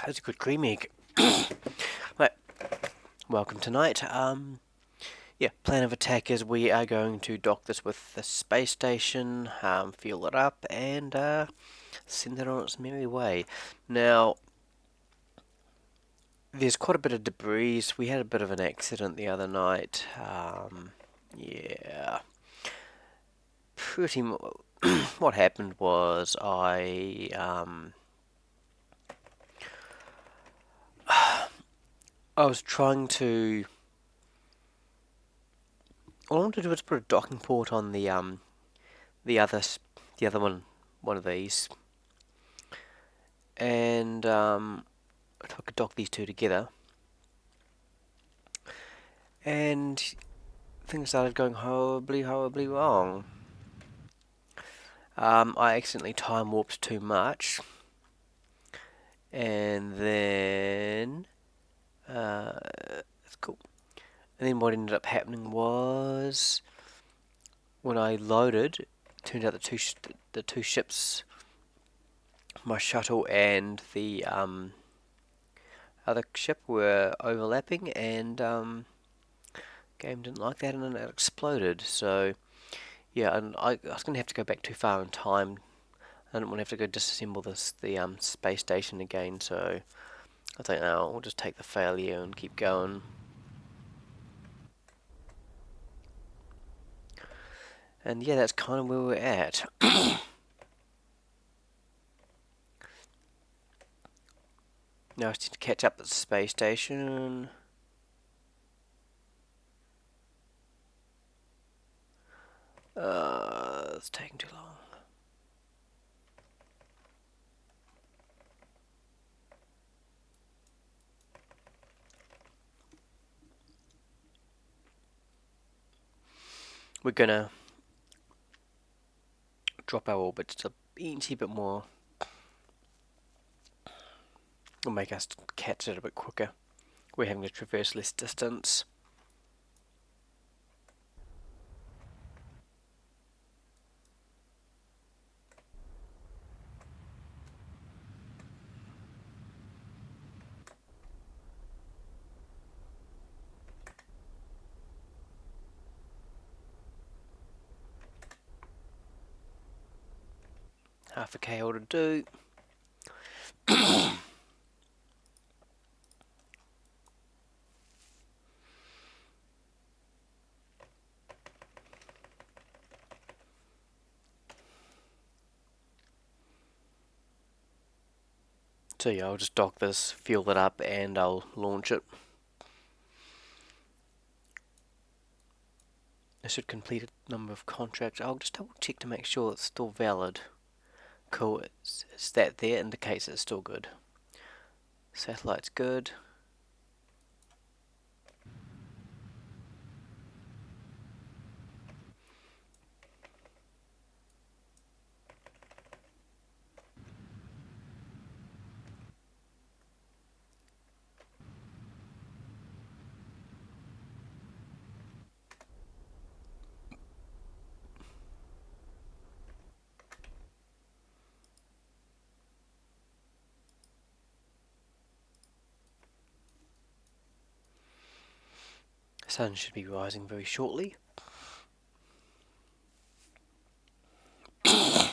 That's a good cream egg. Right, welcome tonight. Yeah, plan of attack is we are going to dock this with the space station, fuel it up, and send it on its merry way. Now, there's quite a bit of debris. We had a bit of an accident the other night. Yeah, pretty much. What happened was I was trying to. All I wanted to do was put a docking port on the other the other one of these, and if I could dock these two together, and things started going horribly wrong. I accidentally time warped too much, and then that's cool. And then what ended up happening was when I loaded, it turned out the two ships, my shuttle and the other ship, were overlapping, and game didn't like that, and then it exploded. So yeah, and I was going to have to go back too far in time. I didn't want to have to go disassemble the space station again, so I thought, no, we'll just take the failure and keep going. And yeah, that's kind of where we're at. Now I just need to catch up at the space station. It's taking too long. We're gonna drop our orbit just a inch bit more. Will make us catch it a bit quicker. We're having to traverse less distance. Half a K to do. So yeah, I'll just dock this, fuel it up, and I'll launch it. I should complete a number of contracts. I'll just double check to make sure it's still valid. Cool, it's that there indicates it's still good. Satellite's good. The sun should be rising very shortly. I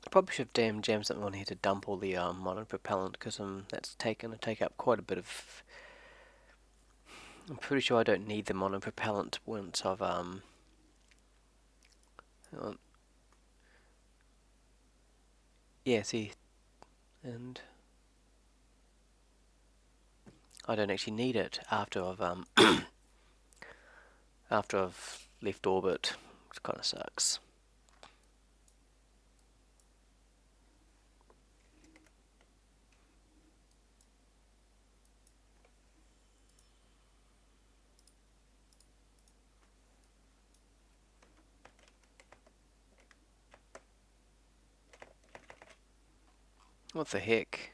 probably should have jammed something on here to dump all the monopropellant, because that's going to take up quite a bit of. I'm pretty sure I don't need the monopropellant once I've yeah, see, and I don't actually need it after I've after I've left orbit, which kind of sucks. What the heck?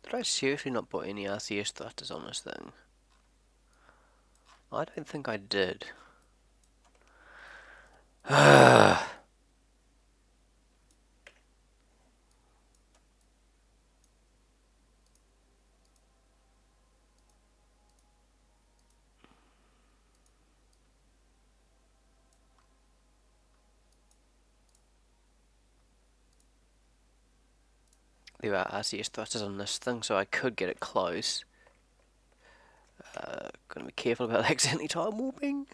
Did I seriously not put any RCS thrusters on this thing? I don't think I did. There are RCS thrusters on this thing, so I could get it close. Gotta be careful about accidentally time warping.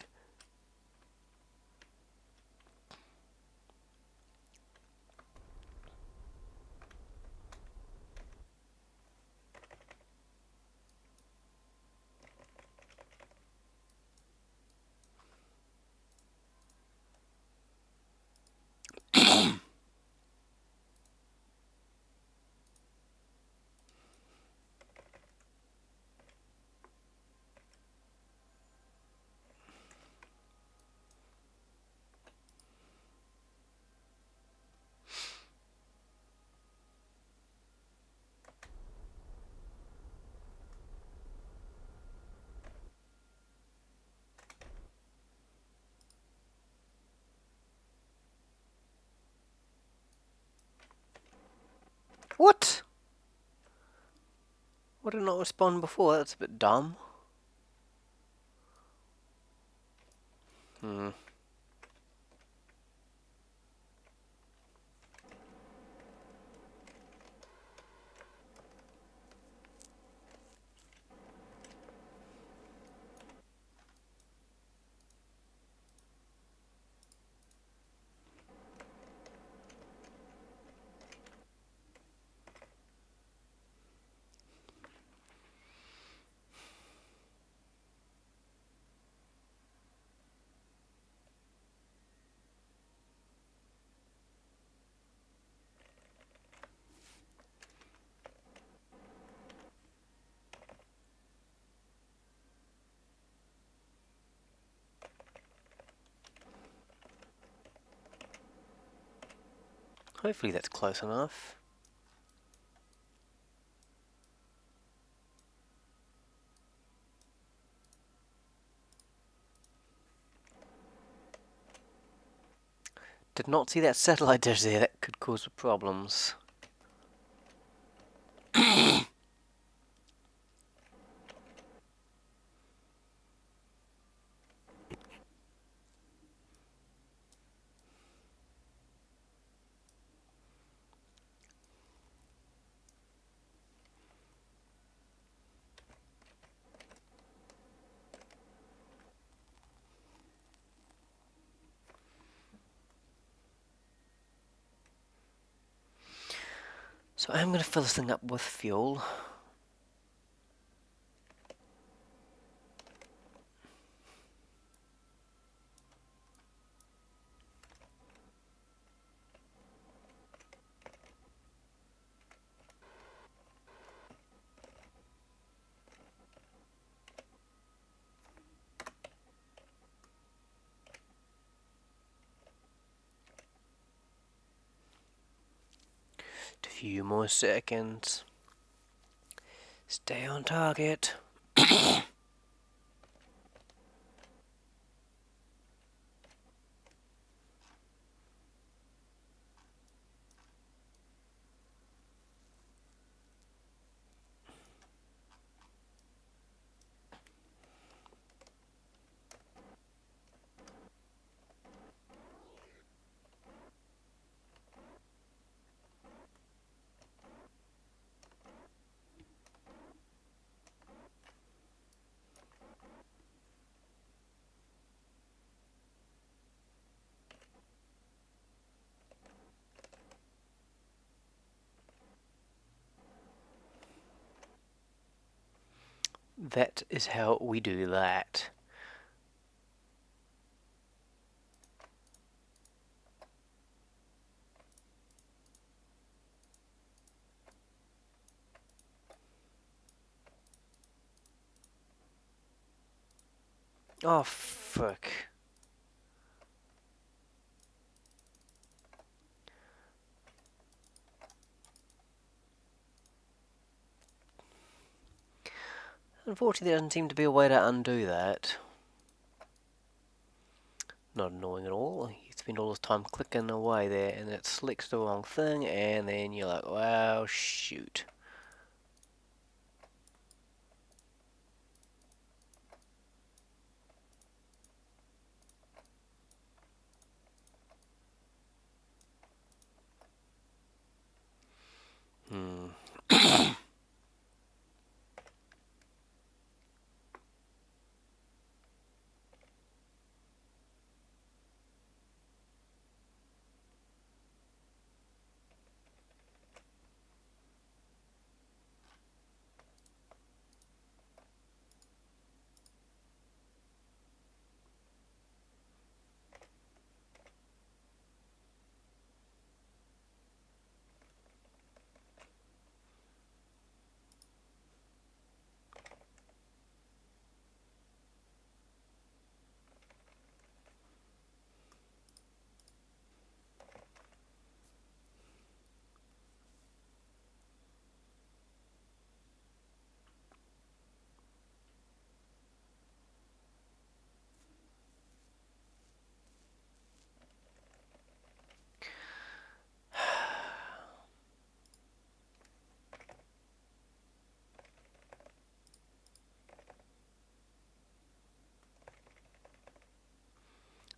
What? Why did it not respond before? That's a bit dumb. Hmm. Hopefully that's close enough. Did not see that satellite dish there. That could cause problems. So I'm going to fill this thing up with fuel. A few more seconds. Stay on target. That is how we do that. Oh, fuck. Unfortunately, there doesn't seem to be a way to undo that. Not annoying at all. You spend all this time clicking away there and it selects the wrong thing and then you're like, wow, shoot.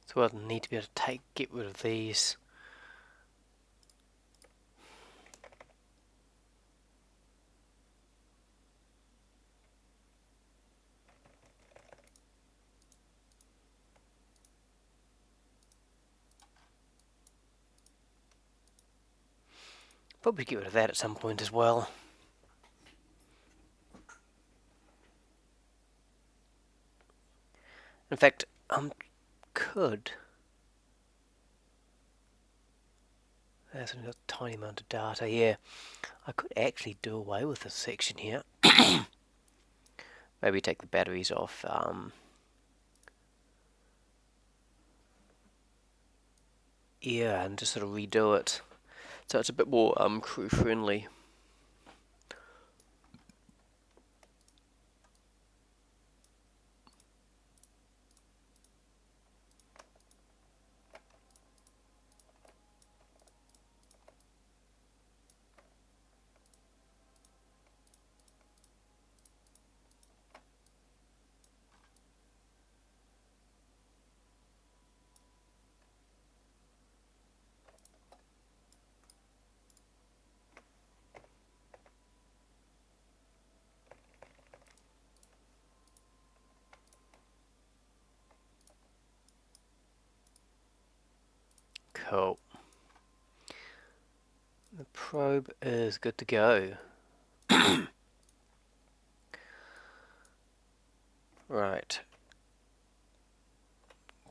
So I need to be able to get rid of these. Probably get rid of that at some point as well. In fact, could. There's a tiny amount of data here. I could actually do away with this section here. Maybe take the batteries off. Yeah, and just sort of redo it. So it's a bit more crew friendly. Cool. The probe is good to go. Right.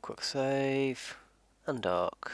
Quick save. Undock.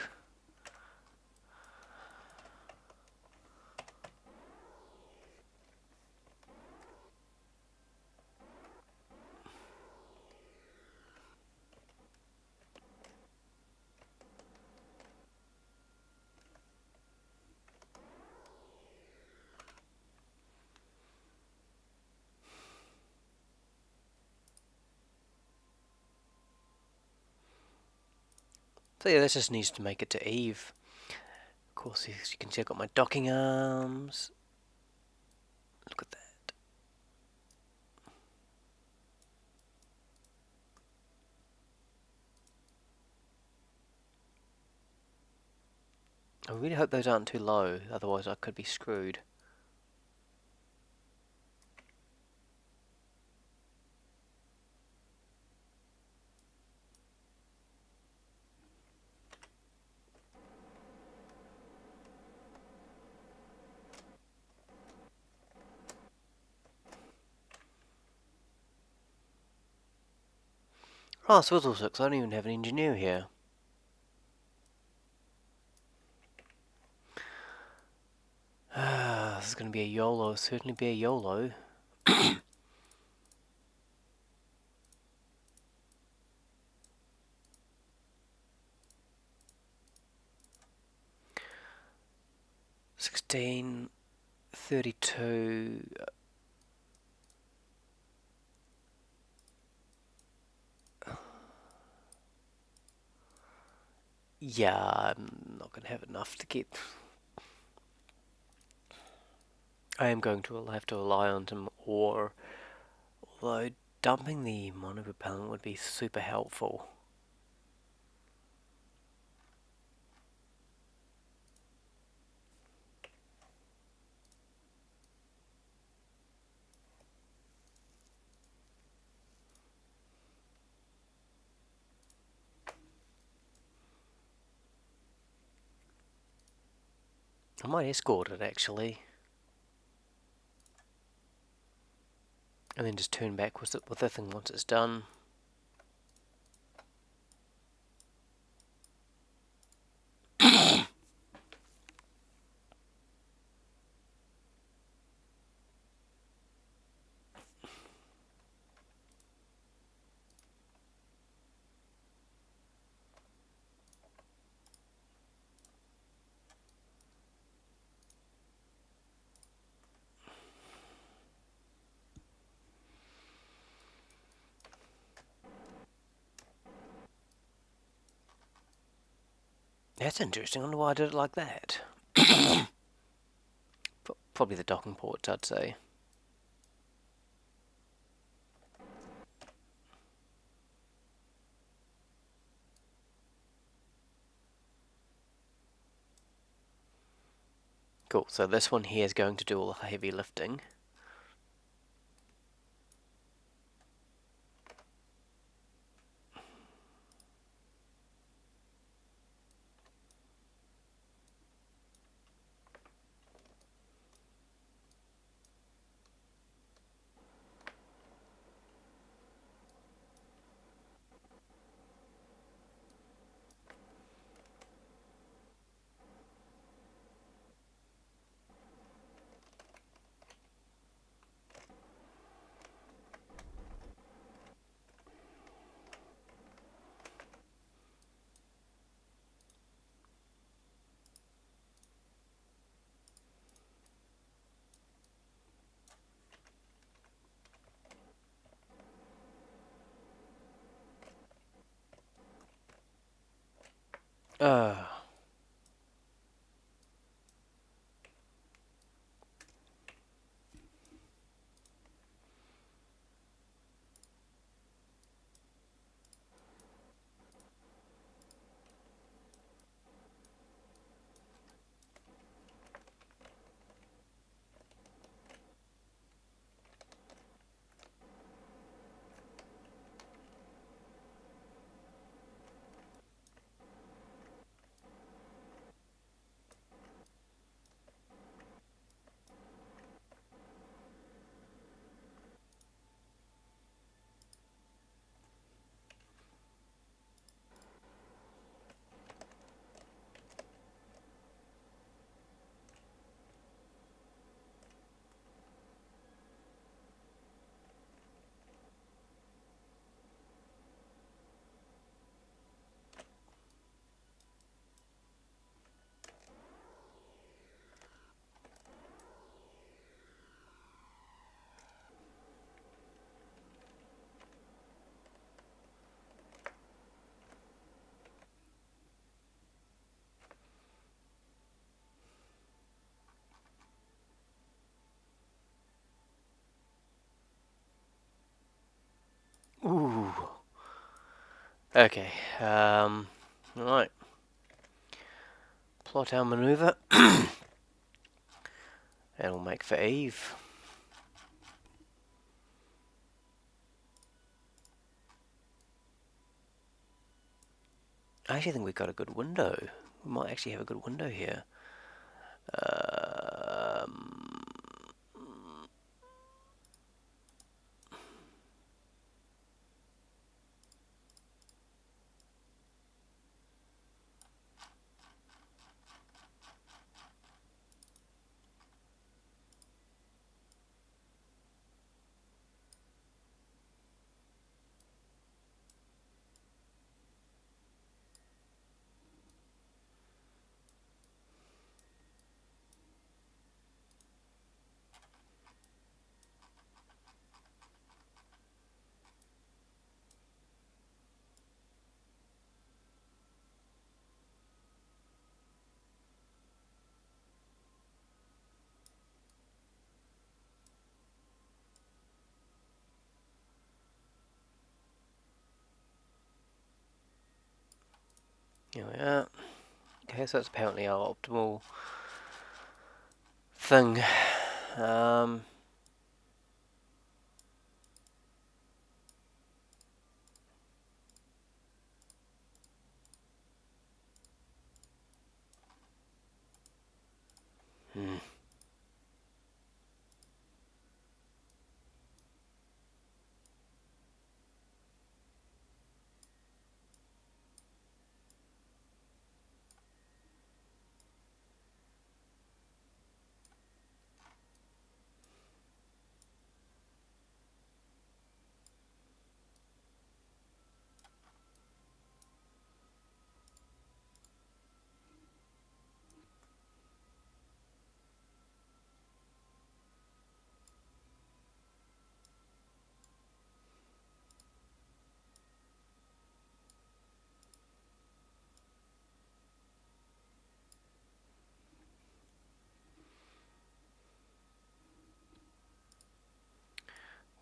So yeah, this just needs to make it to Eve. Of course, as you can see, I've got my docking arms. Look at that. I really hope those aren't too low, otherwise I could be screwed. Oh, Swizzle Six, I don't even have an engineer here. This is going to be a YOLO, certainly be a YOLO. 16, 32. Yeah, I'm not going to have enough to get. I am going to have to rely on some ore, although dumping the monopropellant would be super helpful. I might escort it actually, and then just turn back with the thing once it's done. That's interesting. I wonder why I did it like that. Probably the docking ports, I'd say. Cool, so this one here is going to do all the heavy lifting. Uh, ooh. Okay, alright. Plot our maneuver, and we'll make for Eve. I actually think we've got a good window. We might actually have a good window here. Um, Here we are. Okay, so that's apparently our optimal thing. Hmm.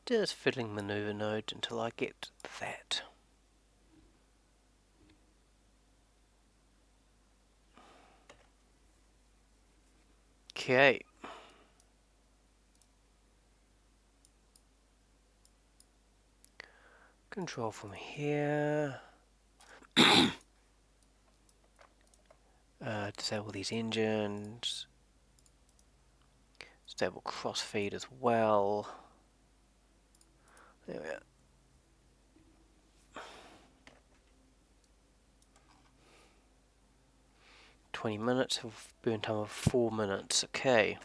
Just fiddling maneuver node until I get that. Okay. Control from here. Disable these engines. Disable crossfeed as well. There we are. 20 minutes of burn time of 4 minutes. Okay.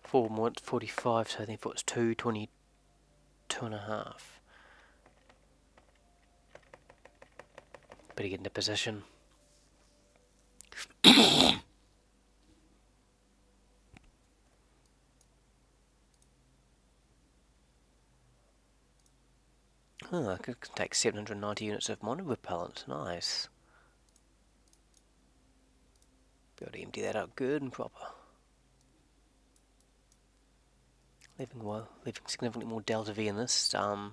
Four more, 45, so I think it's 2:22 and a half. Better get into position. Oh, I could take 790 units of mono repellent. Nice. Be able to empty that out good and proper. Leaving significantly more delta V in this. That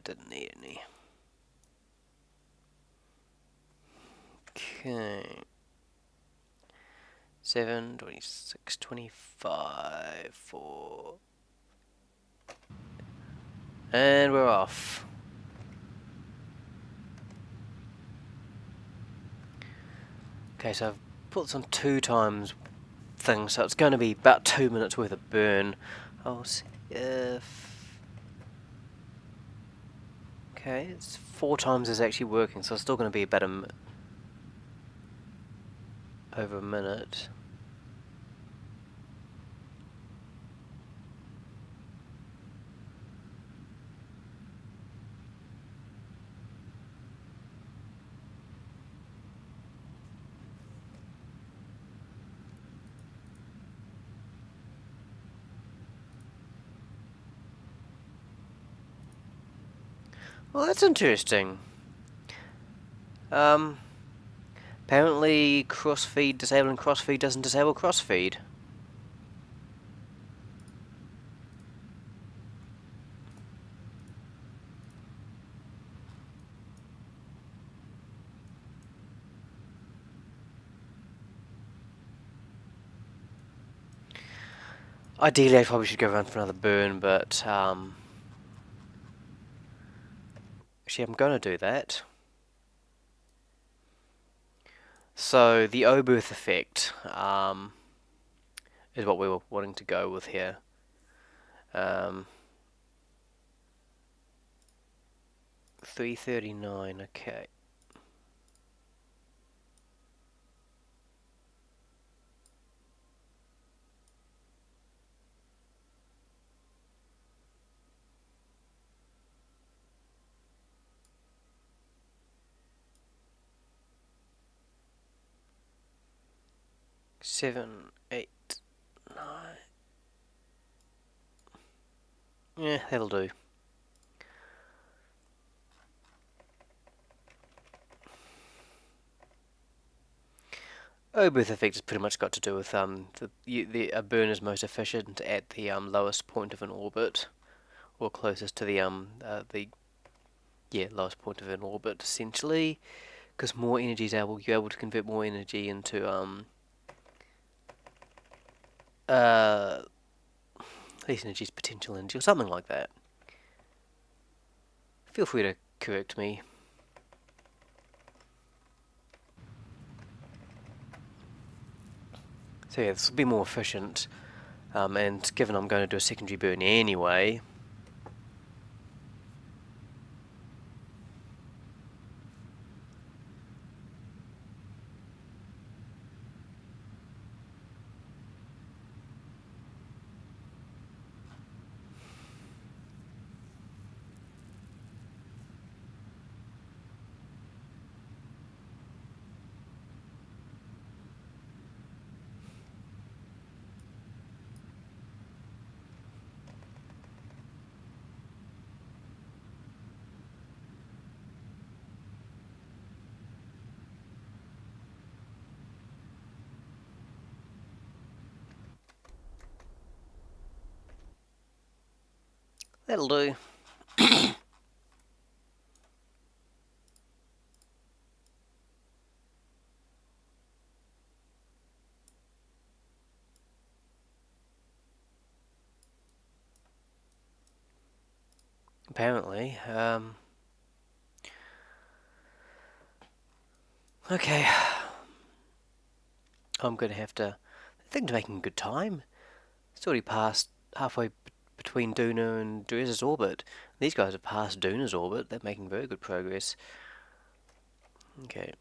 didn't need any. Okay. 7, 26, 25, 4. And we're off. Okay, so I've put this on 2 times thing, so it's going to be about 2 minutes worth of burn. I'll see if... Okay, it's 4 times is actually working, so it's still going to be about over a minute. Well, that's interesting. Apparently disabling crossfeed doesn't disable crossfeed. Ideally, I probably should go around for another burn, but actually, I'm going to do that. So the O-birth effect is what we were wanting to go with here. 339. Okay. Seven, 8, 9. Yeah, that'll do. Overbirth effect has pretty much got to do with a burn is most efficient at the lowest point of an orbit, or closest to the lowest point of an orbit essentially, because more energy is you're able to convert more energy into least energy is potential energy or something like that. Feel free to correct me. So yeah, this will be more efficient, and given I'm going to do a secondary burn anyway. That'll do. Apparently. Okay. I'm going to have to... I think they're making good time. It's already past halfway between Duna and Dreza's orbit. These guys have passed Duna's orbit. They're making very good progress. Okay.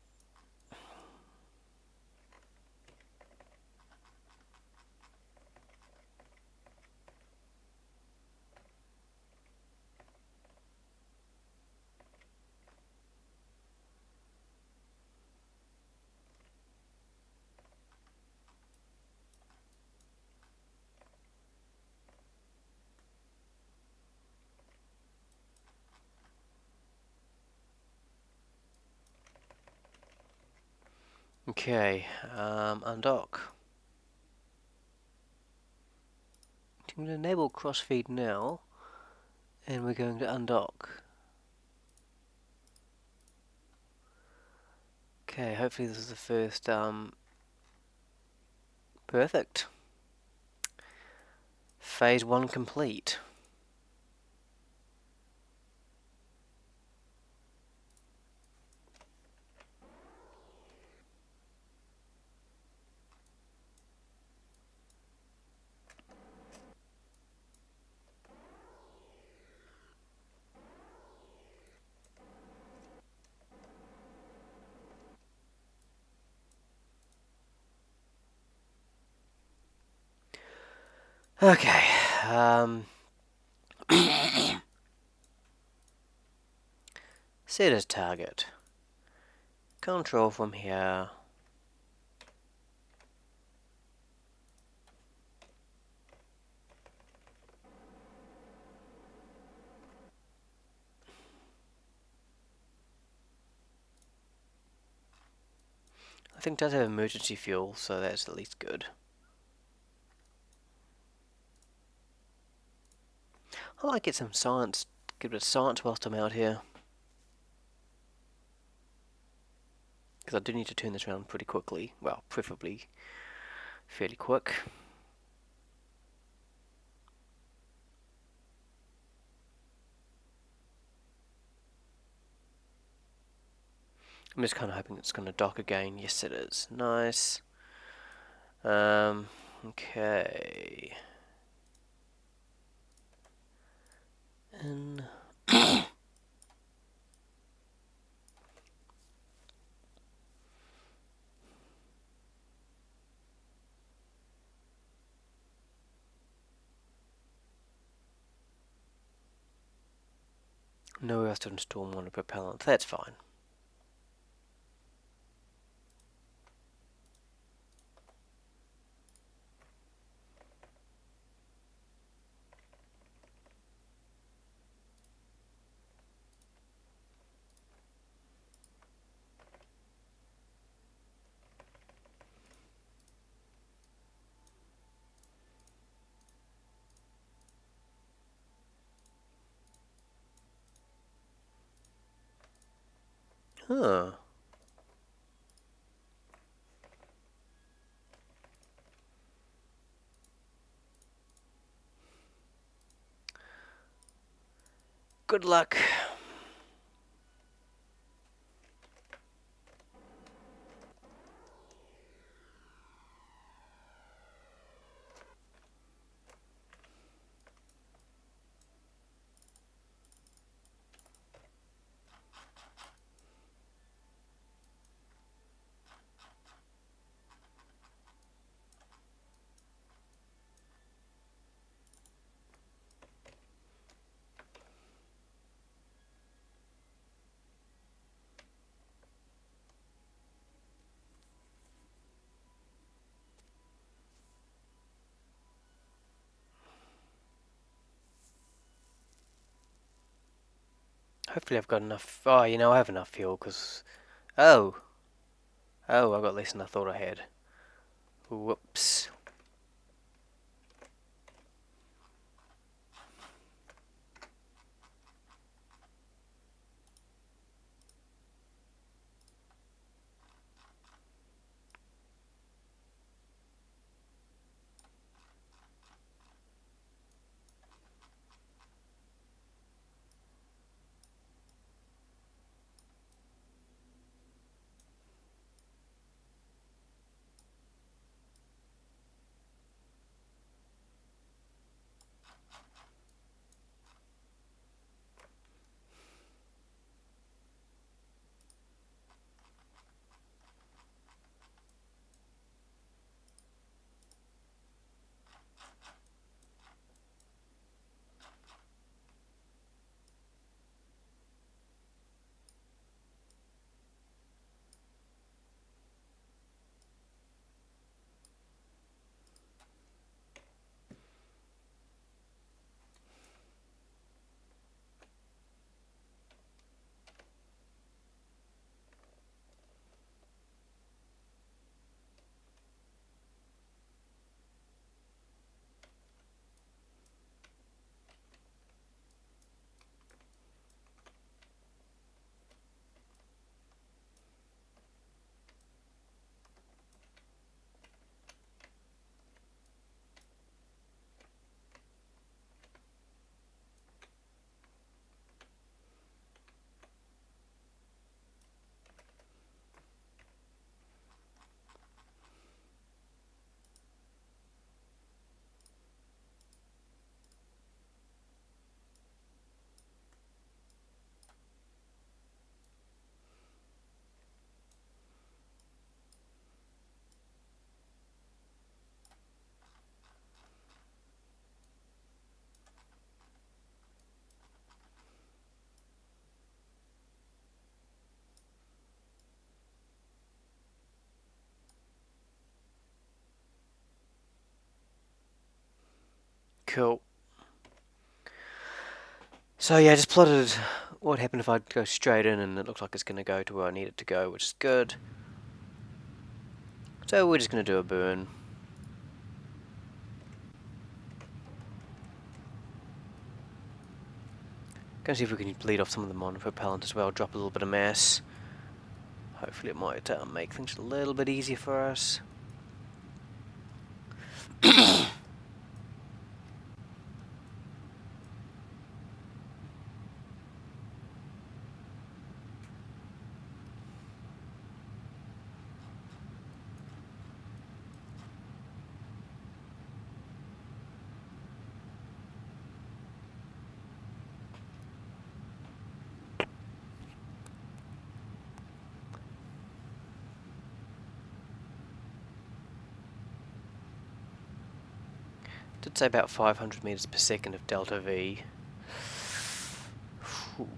Okay, undock. I'm going to enable crossfeed now, and we're going to undock. Okay, hopefully this is the first, perfect. Phase 1 complete. Okay, set as target. Control from here. I think it does have emergency fuel, so that's at least good. I might get some science, get a bit of science whilst I'm out here. Because I do need to turn this around pretty quickly. Well, preferably fairly quick. I'm just kind of hoping it's going to dock again. Yes, it is. Nice. Okay. And nowhere else to install monopropellant. That's fine. Huh. Good luck. Hopefully I've got enough. Oh, you know, I have enough fuel because. Oh. Oh, I got less than I thought I had. Whoops. Cool. So yeah, I just plotted what happened if I go straight in and it looks like it's going to go to where I need it to go, which is good. So we're just going to do a burn. Gonna see if we can bleed off some of the monopropellant as well, drop a little bit of mass. Hopefully it might make things a little bit easier for us. Did say about 500 meters per second of delta V. Whew.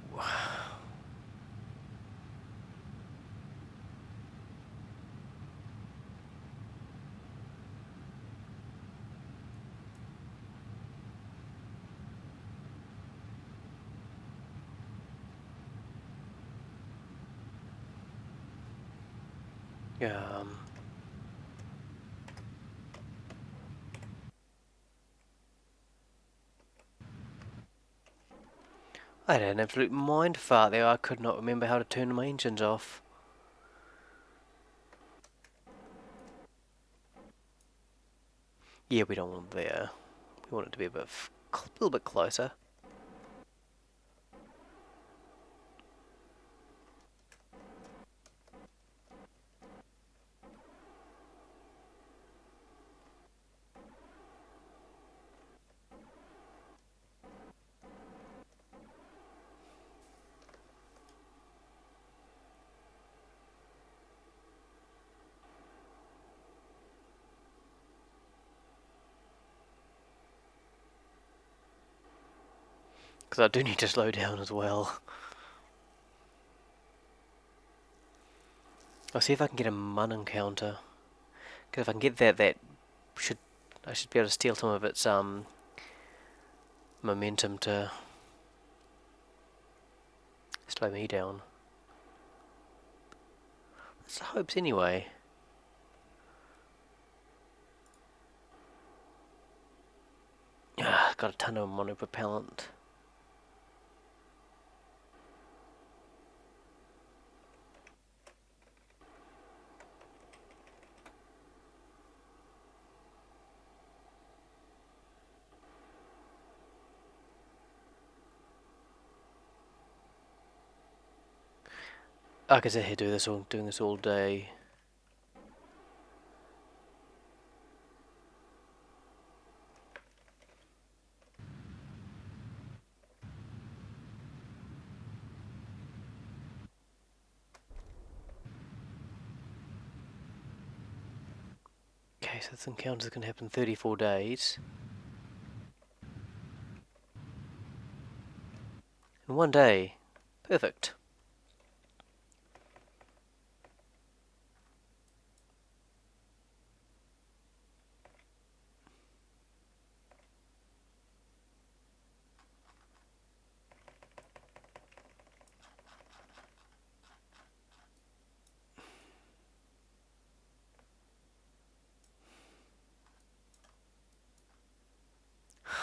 Um, I had an absolute mind fart there. I could not remember how to turn my engines off. Yeah, we don't want it there. We want it to be a little bit closer. Because I do need to slow down as well. I'll see if I can get a mun encounter. Because if I can get that should I should be able to steal some of its momentum to slow me down. That's the hopes anyway. Got a ton of monopropellant. I could sit here doing this all day. Okay, so this encounter is going to happen 34 days. In one day. Perfect.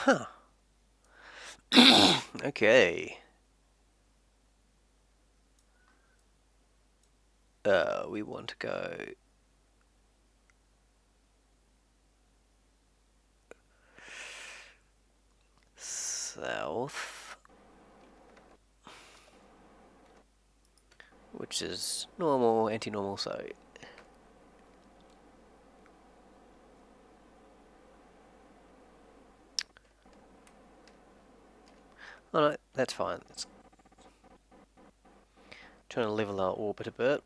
Huh. Okay. We want to go south, which is normal, anti-normal, so oh no, that's fine. It's trying to level our orbit a bit.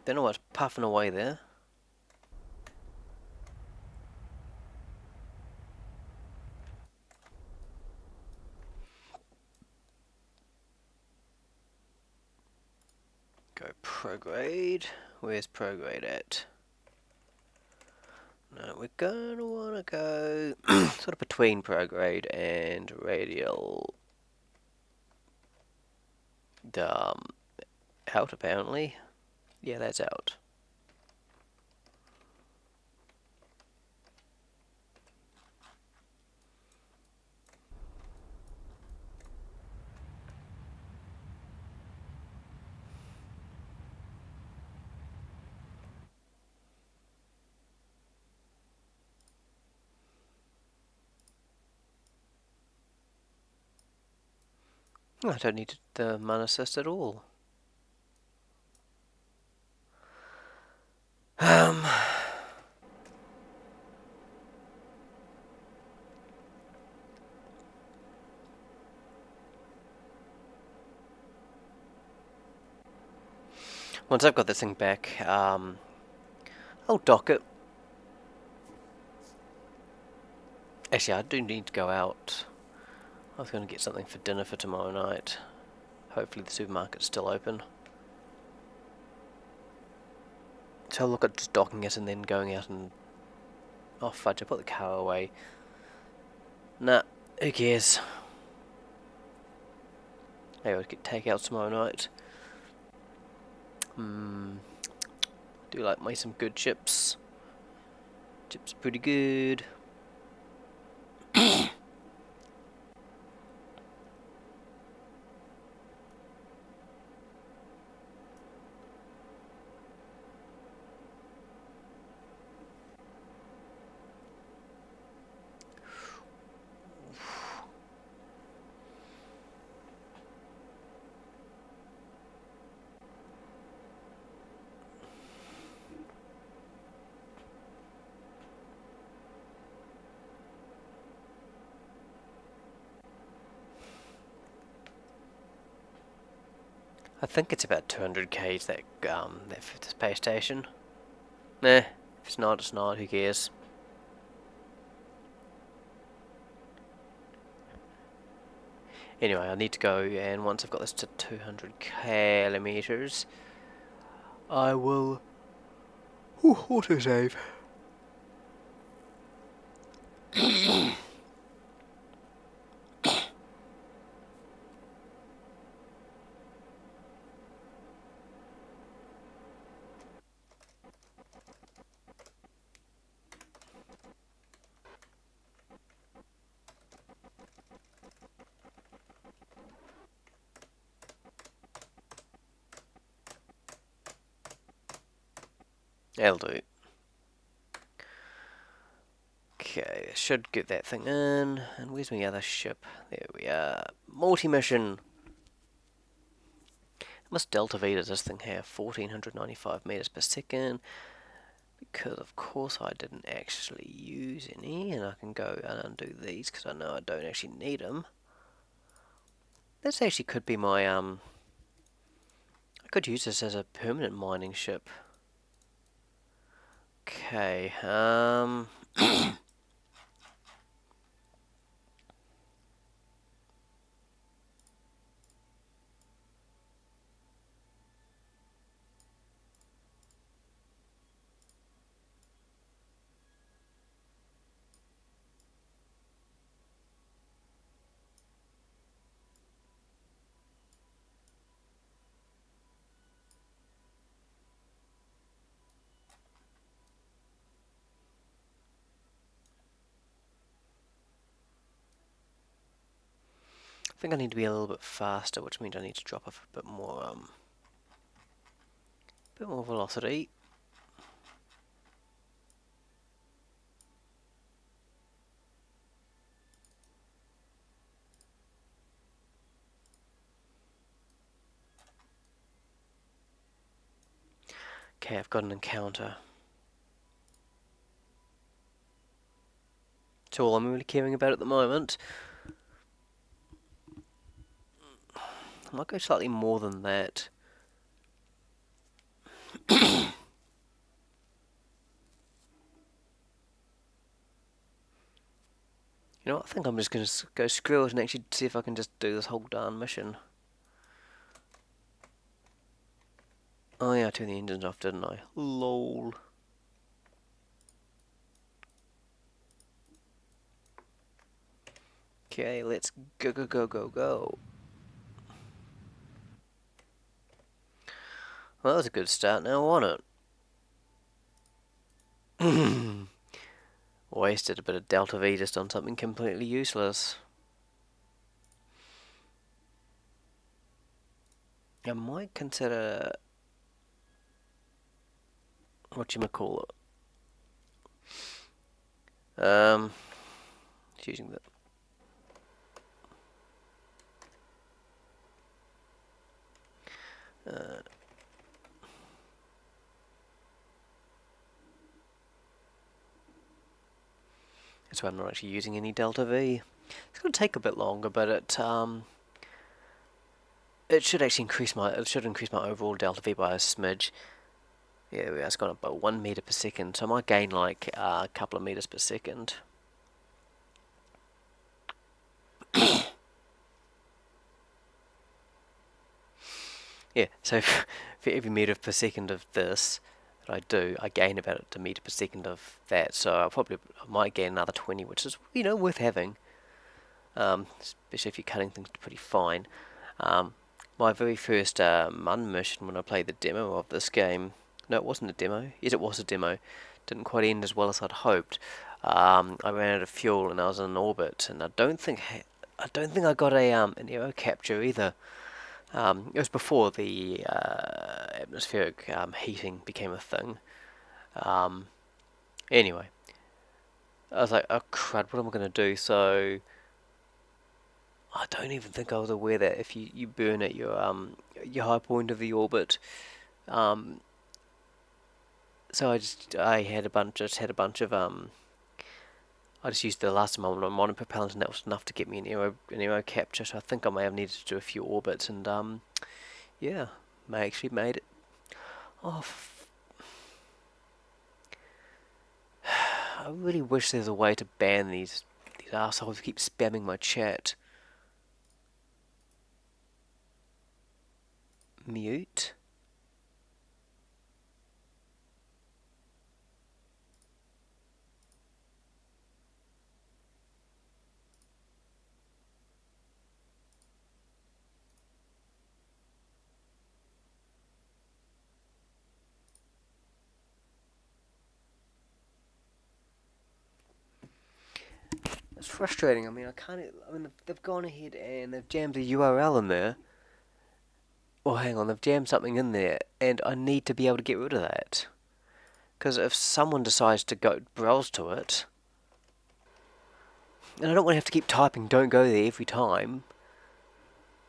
Don't know what's puffing away there. Go prograde. Where's prograde at? No, we're gonna wanna go sort of between prograde and radial. Out apparently. Yeah, that's out. I don't need the mun assist at all. Once I've got this thing back, I'll dock it. Actually, I do need to go out. I was going to get something for dinner for tomorrow night. Hopefully the supermarket's still open. So I'll look at just docking it and then going out and... Oh fudge, I put the car away. Nah, who cares? Maybe I'll get takeouts tomorrow night. Do like me some good chips. Chips are pretty good. I think it's about 200 k's that space station. Nah, if it's not, it's not. Who cares? Anyway, I need to go, and once I've got this to 200 kilometers, I will autosave. That'll do. Okay, should get that thing in. And where's my other ship? There we are. Multi-mission. How much delta V does this thing have? 1495 meters per second. Because of course I didn't actually use any, and I can go and undo these because I know I don't actually need them. This actually could be my I could use this as a permanent mining ship. Okay, I think I need to be a little bit faster, which means I need to drop off a bit more velocity. Okay, I've got an encounter. That's all I'm really caring about at the moment. I might go slightly more than that. You know what, I think I'm just going to go screw it and actually see if I can just do this whole darn mission. Oh yeah, I turned the engines off, didn't I? LOL. Okay, let's go, go, go, go, go. Well, that was a good start now, wasn't it? Wasted a bit of delta V just on something completely useless. I might consider whatchamacallit. Using the that's why I'm not actually using any delta V. It's going to take a bit longer, but it should actually increase my overall delta V by a smidge. Yeah, it's gone up by 1 meter per second, so I might gain like a couple of meters per second. Yeah, so for every meter per second of this that I do, I gain about a meter per second of that. So I might gain another 20, which is worth having, especially if you're cutting things pretty fine. My very first MUN mission when I played the demo of this game, no, it wasn't a demo. Yes, it was a demo. Didn't quite end as well as I'd hoped. I ran out of fuel and I was in orbit, and I don't think I got an aero capture either. It was before the atmospheric heating became a thing. Anyway, I was like, oh crud, what am I going to do? So I don't even think I was aware that if you burn at your high point of the orbit, so I had a bunch of I just used the last of my monopropellant, and that was enough to get me an aero capture. So I think I may have needed to do a few orbits, and Yeah, I actually made it. Oh, I really wish there's a way to ban these assholes who keep spamming my chat. Mute. It's frustrating. I mean, they've gone ahead and they've jammed a URL in there. Oh, hang on, they've jammed something in there, and I need to be able to get rid of that. Because if someone decides to go browse to it, and I don't want to have to keep typing "don't go there" every time.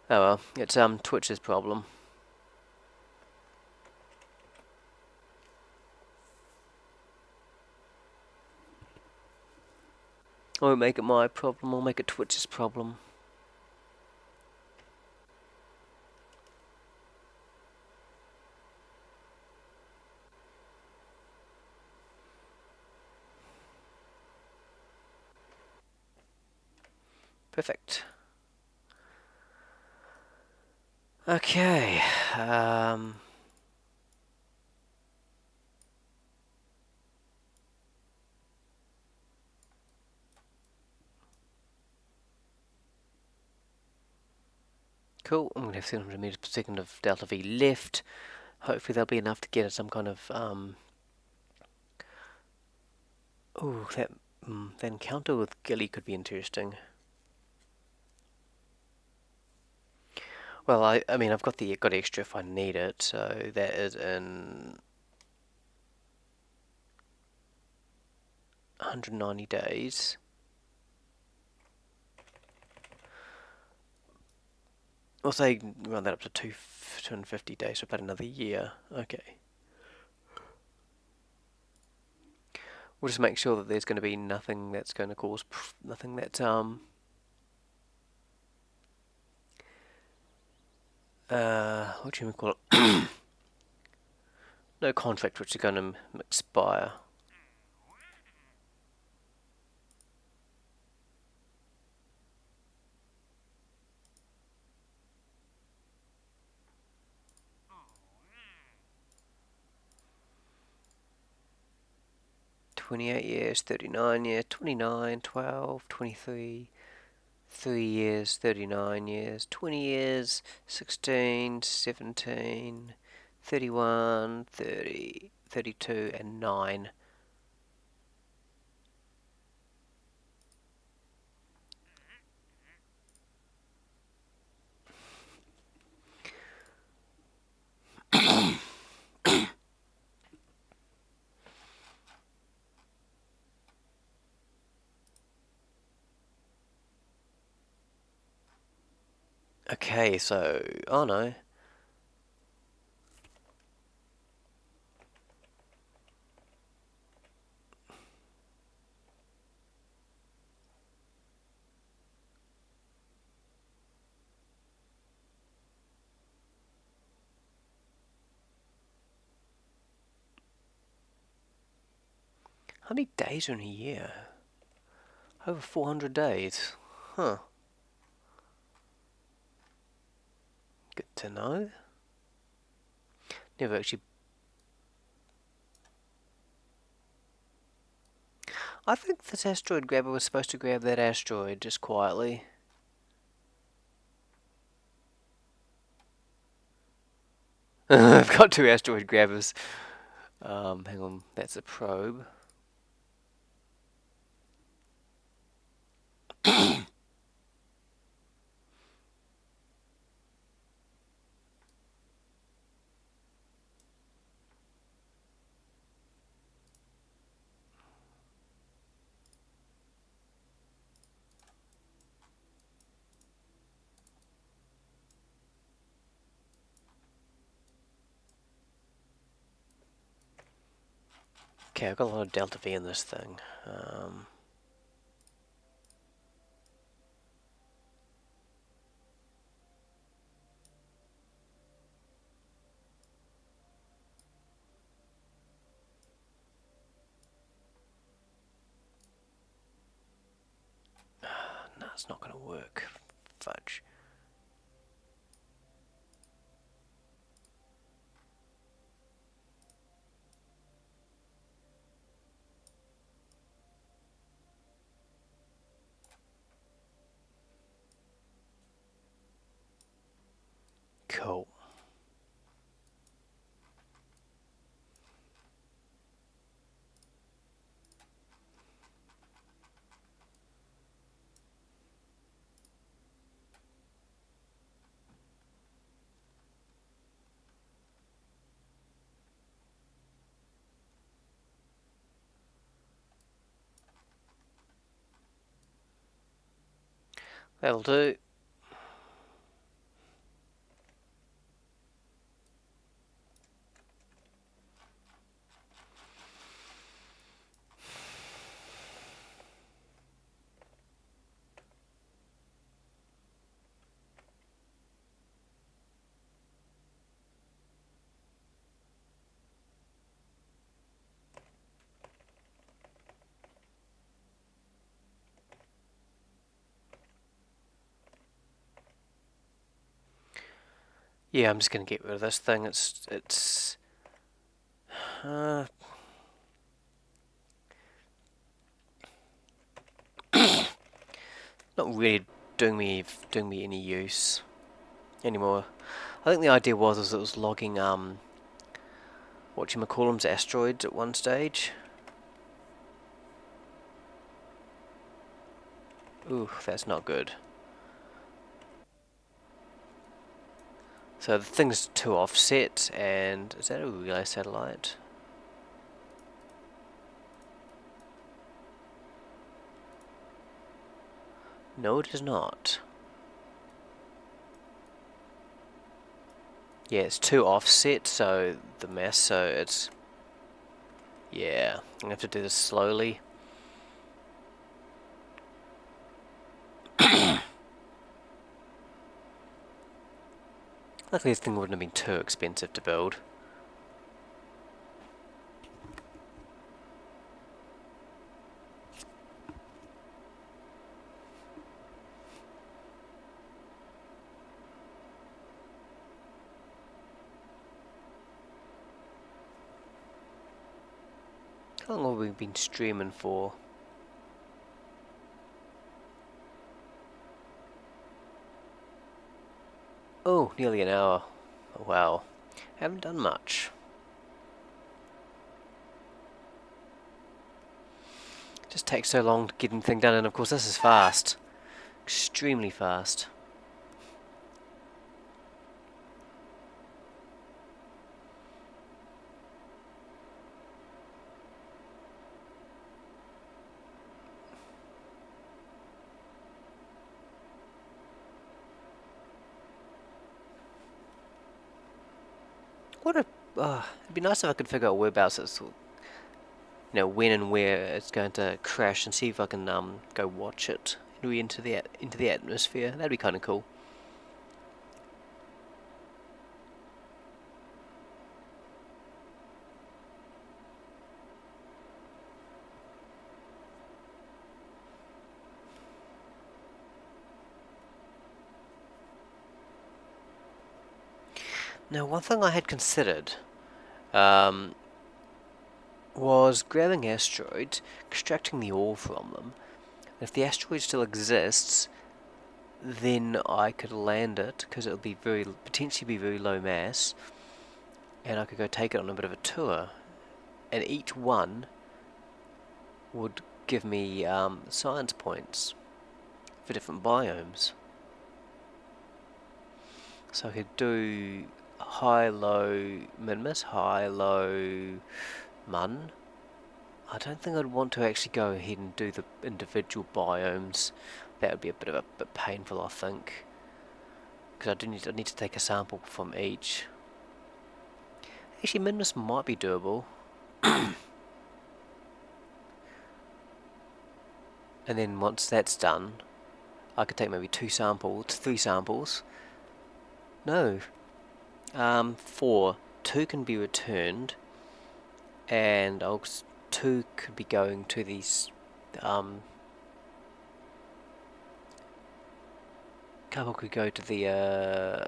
Oh well, it's Twitch's problem. I won't make it my problem. I'll make it Twitch's problem. Perfect. Okay. Cool. I'm gonna have 700 meters per second of delta V left. Hopefully that'll be enough to get some kind of Oh, that encounter with Gilly could be interesting. Well, I mean, I've got extra if I need it, so that is in 190 days. I'll say round that up to 250 days, so about another year. Okay. We'll just make sure that there's going to be nothing that's going to cause nothing that's what do you call it? No contract which is going to expire. $28, 39, 29, 12, 23, 3 years, 39 years, 20 years, 16, 17, 31, 30, 32, and 9. Okay, so, oh no. How many days are in a year? Over 400 days. Huh. Good to know. Never actually... I think this asteroid grabber was supposed to grab that asteroid just quietly. I've got 2 asteroid grabbers. Hang on, that's a probe. Okay, I've got a lot of delta V in this thing. it's not going to work. Fudge. Cool. That'll do. Yeah, I'm just going to get rid of this thing. It's not really doing me any use anymore. I think the idea was it was logging whatchamacallum's asteroids at one stage. Ooh, that's not good. So the thing's too offset, and is that a relay satellite? No, it is not. Yeah, it's too offset, so the mass, so it's... Yeah, I'm gonna have to do this slowly. Luckily this thing wouldn't have been too expensive to build. How long have we been streaming for? Oh, nearly an hour. Oh, wow. Haven't done much. Just takes so long to get anything done, and of course this is fast. Extremely fast. What a... it'd be nice if I could figure out whereabouts it's... You know, when and where it's going to crash, and see if I can go watch it into the atmosphere. That'd be kind of cool. Now, one thing I had considered was grabbing asteroids, extracting the ore from them. If the asteroid still exists, then I could land it, because it would be potentially be very low mass, and I could go take it on a bit of a tour. And each one would give me science points for different biomes. So I could do high, low, minimus, high, low, mun. I don't think I'd want to actually go ahead and do the individual biomes. That would be a bit painful, I think, because I need to take a sample from each. Actually, minimus might be doable. And then once that's done, I could take maybe 3 samples. No, 4. 2 can be returned, and 2 could be going to these couple could go to the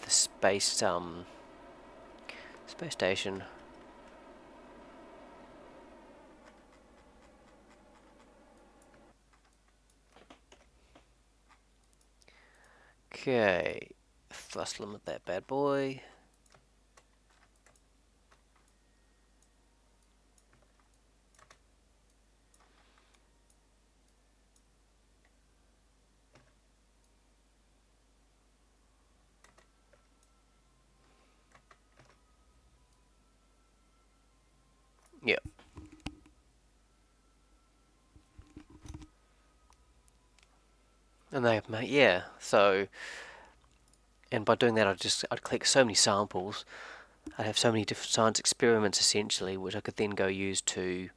space station. Okay, thrust limit that bad boy. Yep. And yeah, so, and by doing that I'd collect so many samples, I'd have so many different science experiments essentially, which I could then go use to,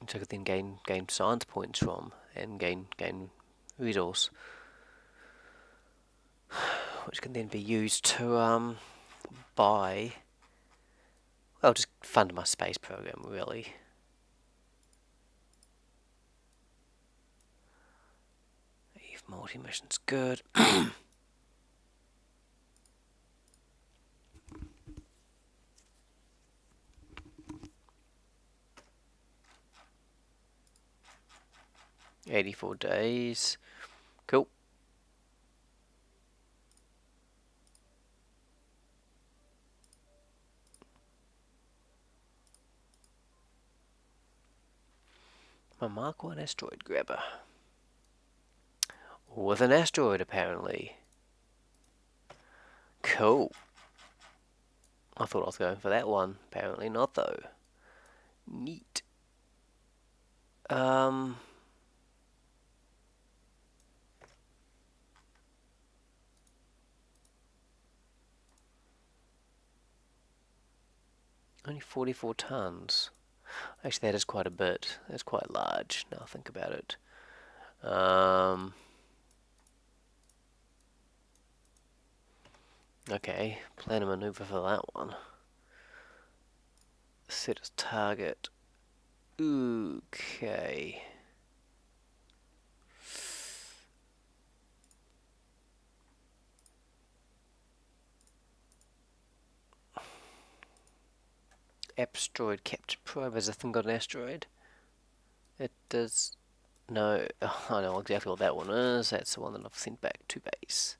which I could then gain science points from, and gain resource, which can then be used to buy, well, just fund my space program really. Eve multi-mission's good. 84 days. Cool. My Mark 1 asteroid grabber. With an asteroid, apparently. Cool. I thought I was going for that one. Apparently not, though. Neat. Only 44 tons. Actually, that is quite a bit. That's quite large, now I think about it. Okay, plan a maneuver for that one. Set as target. Okay. Asteroid captured probe. Has a thing got an asteroid? It does. No, I know exactly what that one is. That's the one that I've sent back to base.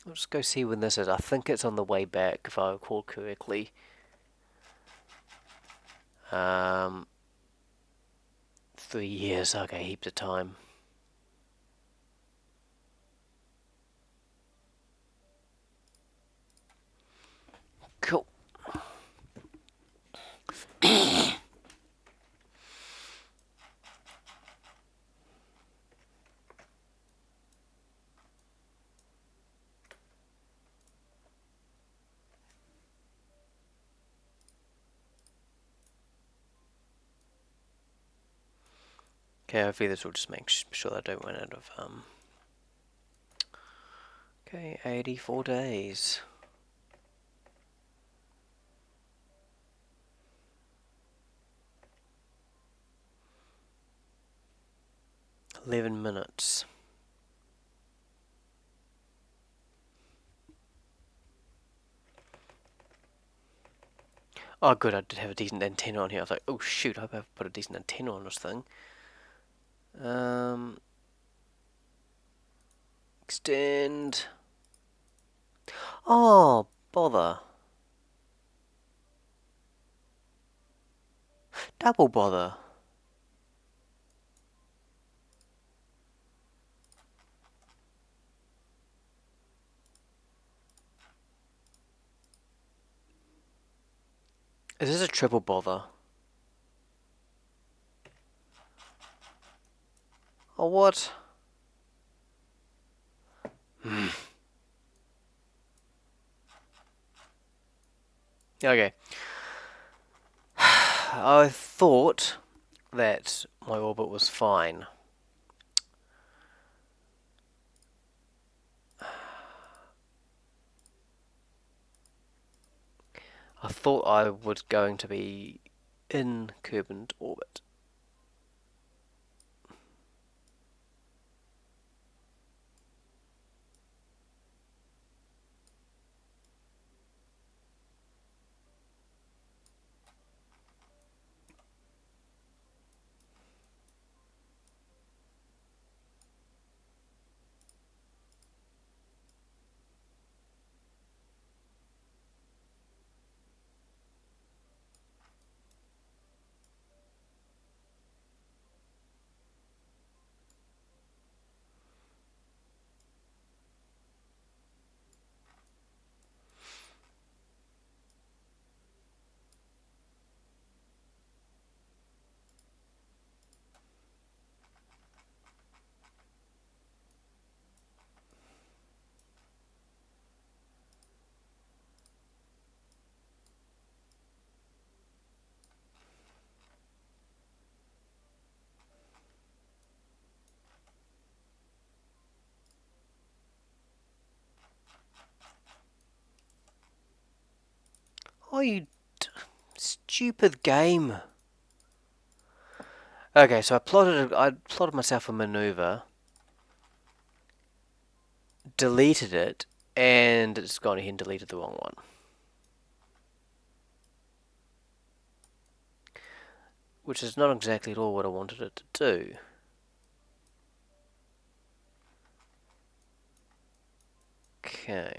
I'll just go see when this is. I think it's on the way back, if I recall correctly. 3 years. Okay, heaps of time. Cool. Okay, hopefully this will just make sure I don't run out of, Okay, 84 days. 11 minutes. Oh good, I did have a decent antenna on here. I was like, oh shoot, I hope I've put a decent antenna on this thing. Extend. Oh, bother. Double bother. Is this a triple bother? Oh, what? Okay. I thought that my orbit was fine. I thought I was going to be in Kerbin orbit. Oh, you stupid game. Okay, so I plotted myself a maneuver, deleted it, and it's gone ahead and deleted the wrong one. Which is not exactly at all what I wanted it to do. Okay.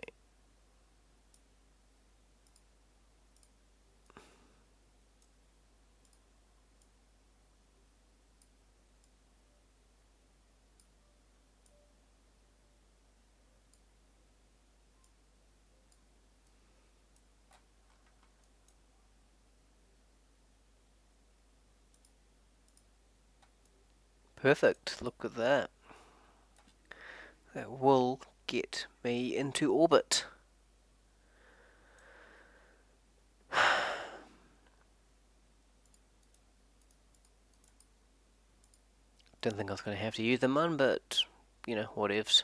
Perfect. Look at that. That will get me into orbit. Didn't think I was going to have to use them on, but, you know, whatevs.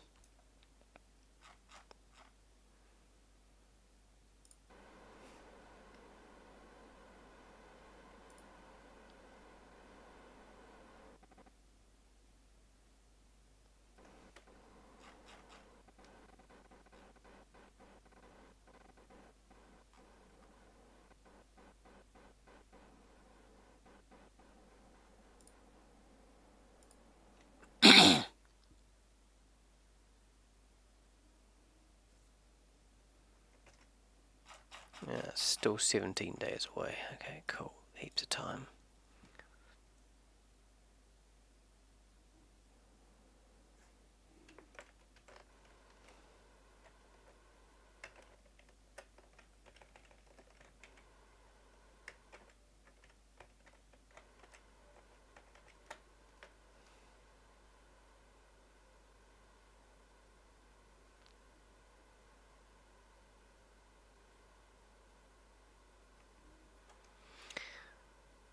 Yeah, still 17 days away. Okay, cool. Heaps of time.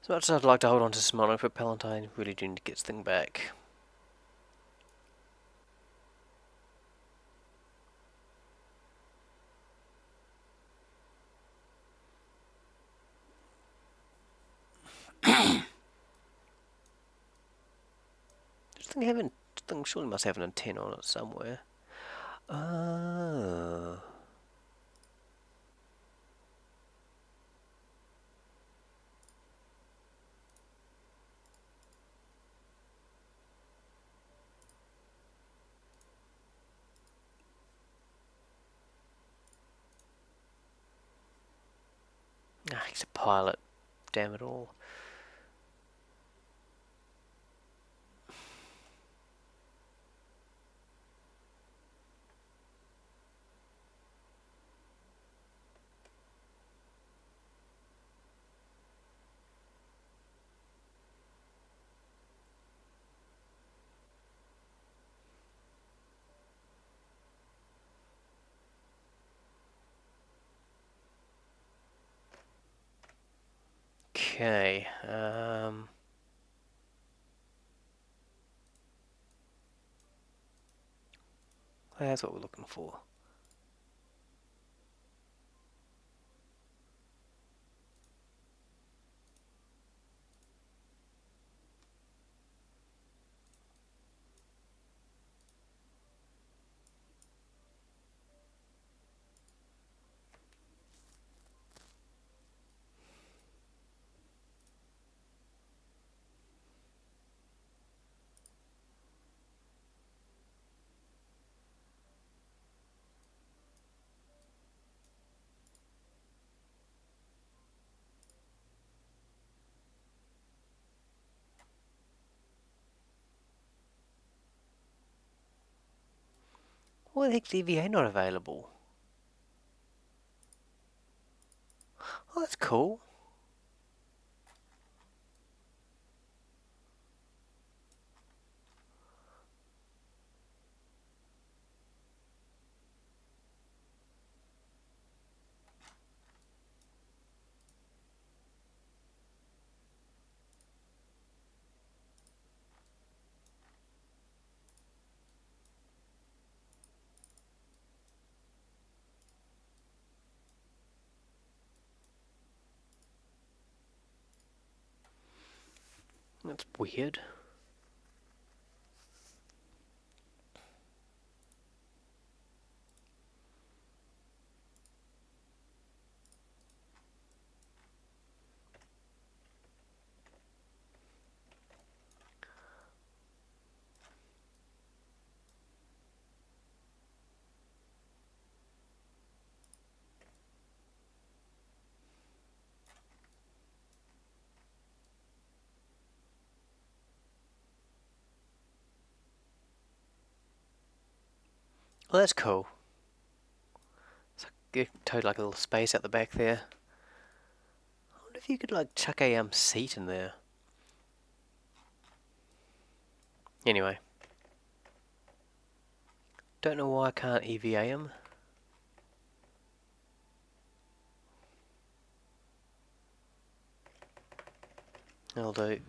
As much as I'd like to hold on to some monopropellant, I really do need to get this thing back. This thing surely must have an antenna on it somewhere. Ah. Ah, he's a pilot. Damn it all. Okay. That's what we're looking for. Why the heck's EVA not available? Oh, that's cool. That's weird. Well, that's cool. It's like, totally like a little space at the back there. I wonder if you could like chuck a seat in there. Anyway, don't know why I can't EVA him. That'll do.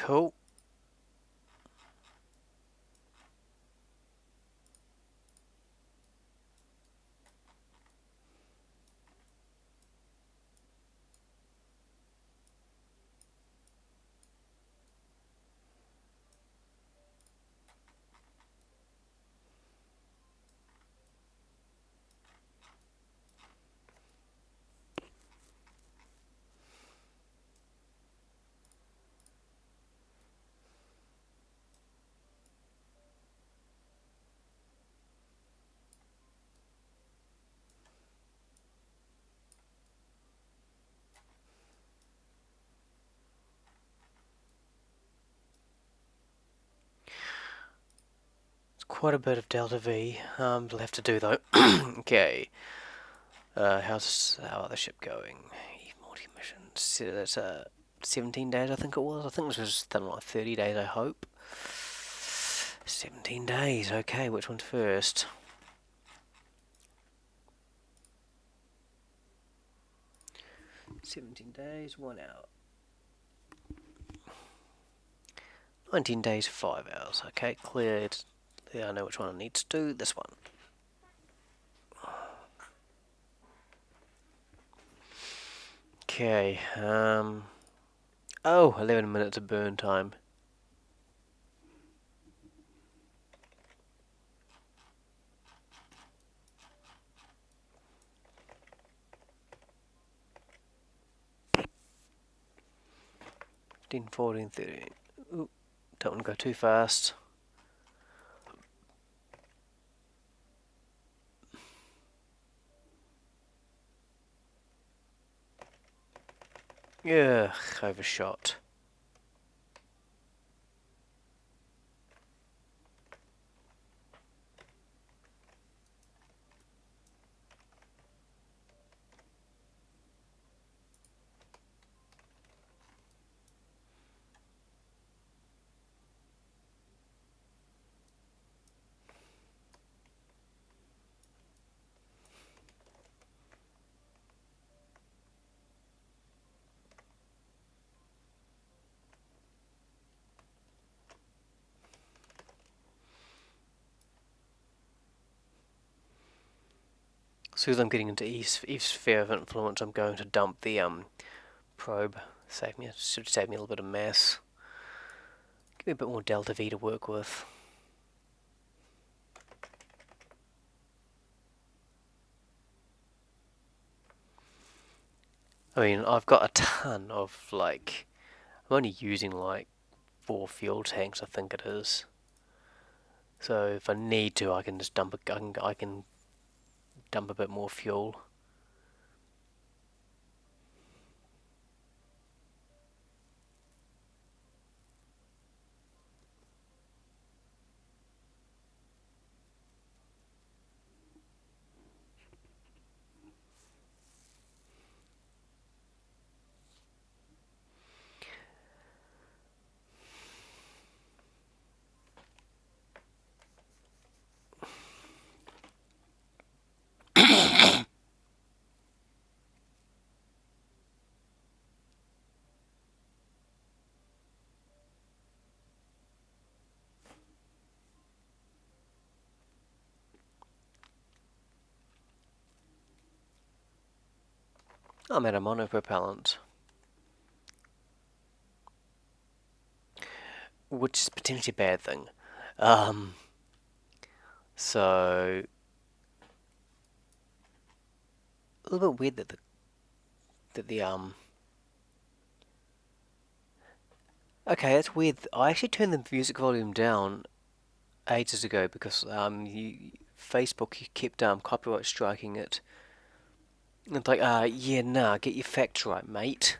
Cool. It's quite a bit of delta V. We'll have to do though. Okay. How's our other ship going? Multi missions. So that's 17 days, I think it was. I think this was done like 30 days. I hope. 17 days. Okay, which one's first? 17 days, 1 hour. 19 days, 5 hours. Okay, cleared. Yeah, I know which one I need to do. This one. Okay, oh, 11 minutes of burn time. Fifteen, 14, 13. Ooh, don't want to go too fast. Yeah, overshot. As soon as I'm getting into Eve's sphere of influence, I'm going to dump the probe. Should save me a little bit of mass. Give me a bit more delta V to work with. I mean, I've got a ton of like. I'm only using like 4 fuel tanks, I think it is. So if I need to, I can just dump I can dump a bit more fuel. I'm at a monopropellant, which is potentially a bad thing. So a little bit weird that the. Okay, that's weird. I actually turned the music volume down ages ago because Facebook kept copyright striking it. And it's like, yeah, nah, get your facts right, mate.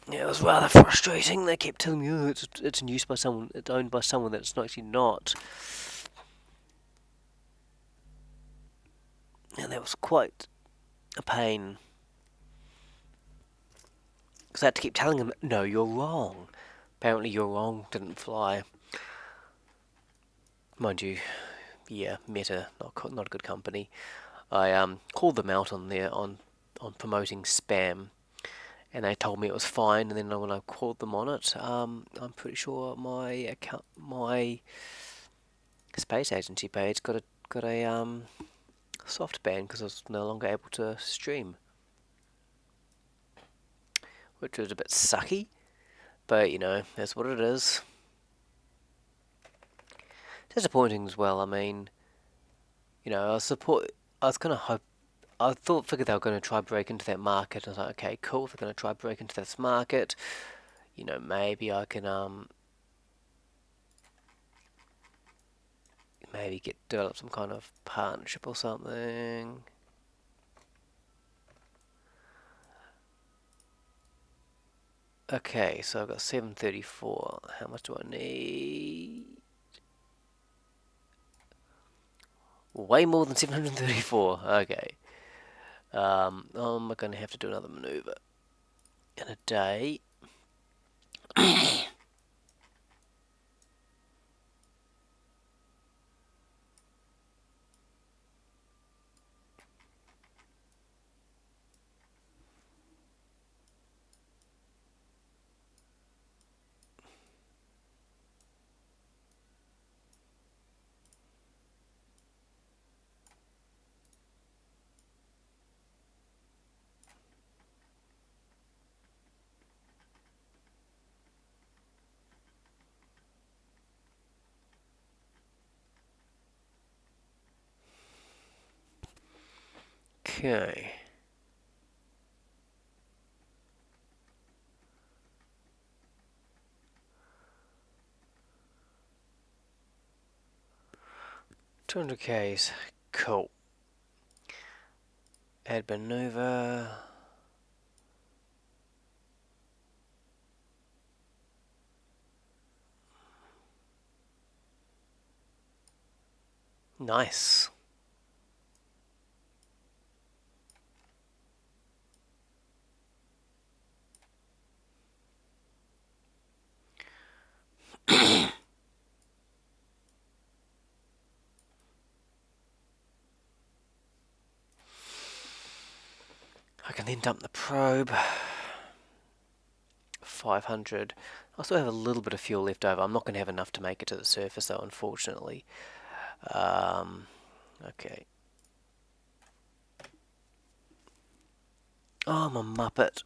Yeah, it was rather frustrating. They kept telling me, oh, it's used by someone, it's owned by someone that's actually not. And that was quite a pain. Because I had to keep telling them, no, you're wrong. Apparently, you're wrong didn't fly. Mind you, yeah, Meta, not a good company. I called them out on promoting spam, and they told me it was fine. And then when I called them on it, I'm pretty sure my space agency page got a soft ban because I was no longer able to stream, which was a bit sucky. But you know, that's what it is. Disappointing as well. I mean, you know, I was kind of hope. Figured they were going to try break into that market. I was like, okay, cool. If they're going to try break into this market, you know, maybe I can maybe develop some kind of partnership or something. Okay, so I've got 734. How much do I need? Way more than 734. Okay. I'm going to have to do another maneuver in a day. Okay. $200Ks. Cool. Add maneuver. Nice. I can then dump the probe. 500. I still have a little bit of fuel left over. I'm not going to have enough to make it to the surface though, unfortunately. Okay. Oh, I'm a muppet.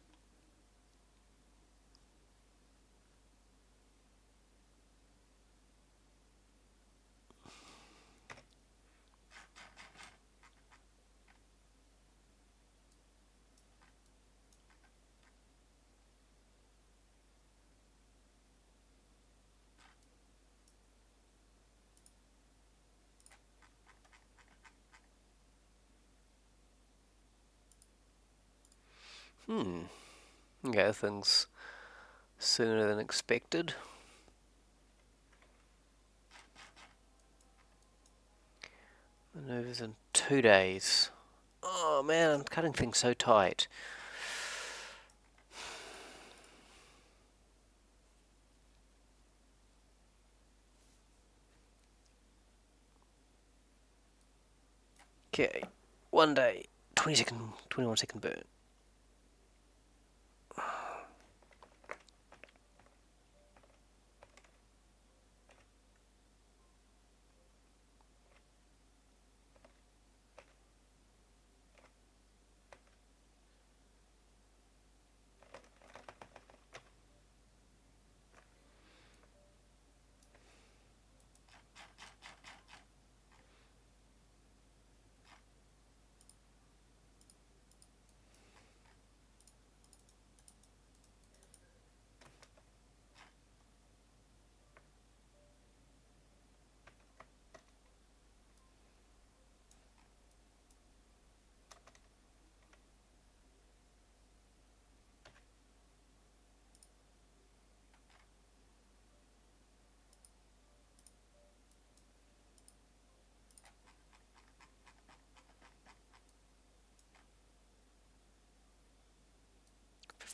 Okay, things sooner than expected. Maneuvers in 2 days. Oh man, I'm cutting things so tight. Okay, 1 day, 21 second burn.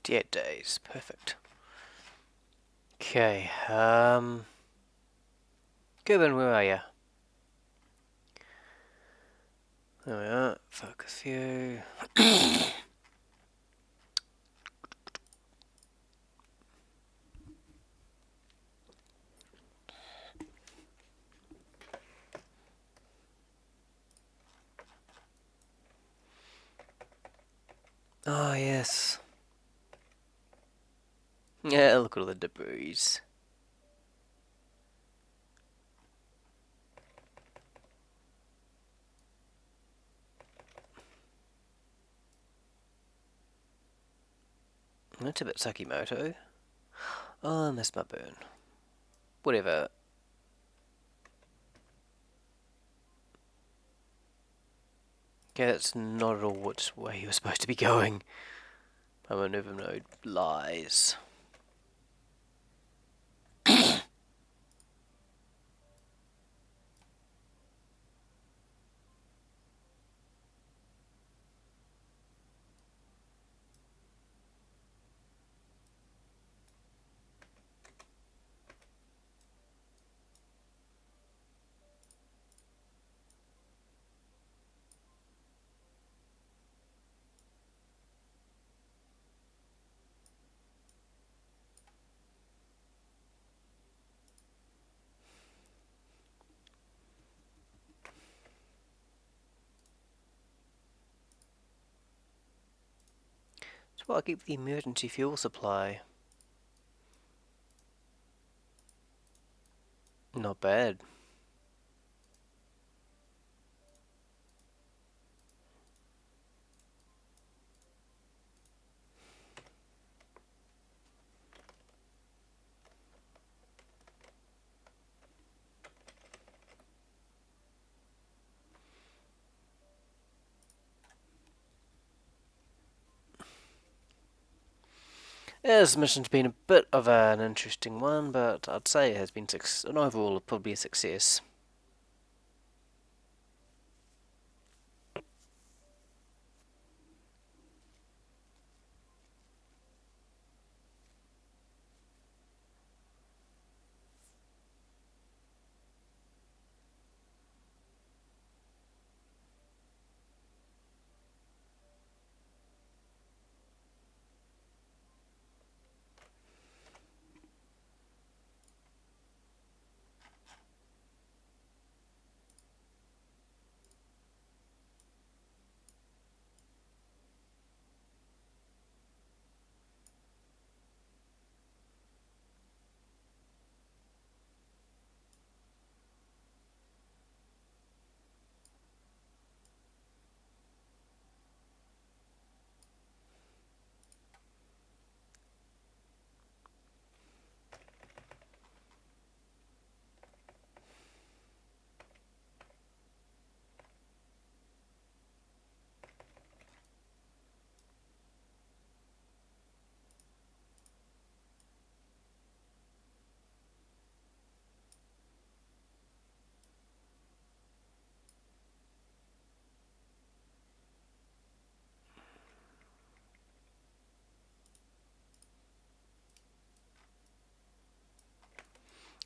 .58 days, perfect. Okay, Gibbon, where are you? There we are, focus view. Oh yes. Yeah, look at all the debris. That's a bit Sakimoto. Oh, I missed my burn. Whatever. Okay, that's not at all which way you were supposed to be going. My maneuver node lies. So I'll keep the emergency fuel supply. Not bad. This mission's been a bit of an interesting one, but I'd say it has been an overall probably a success.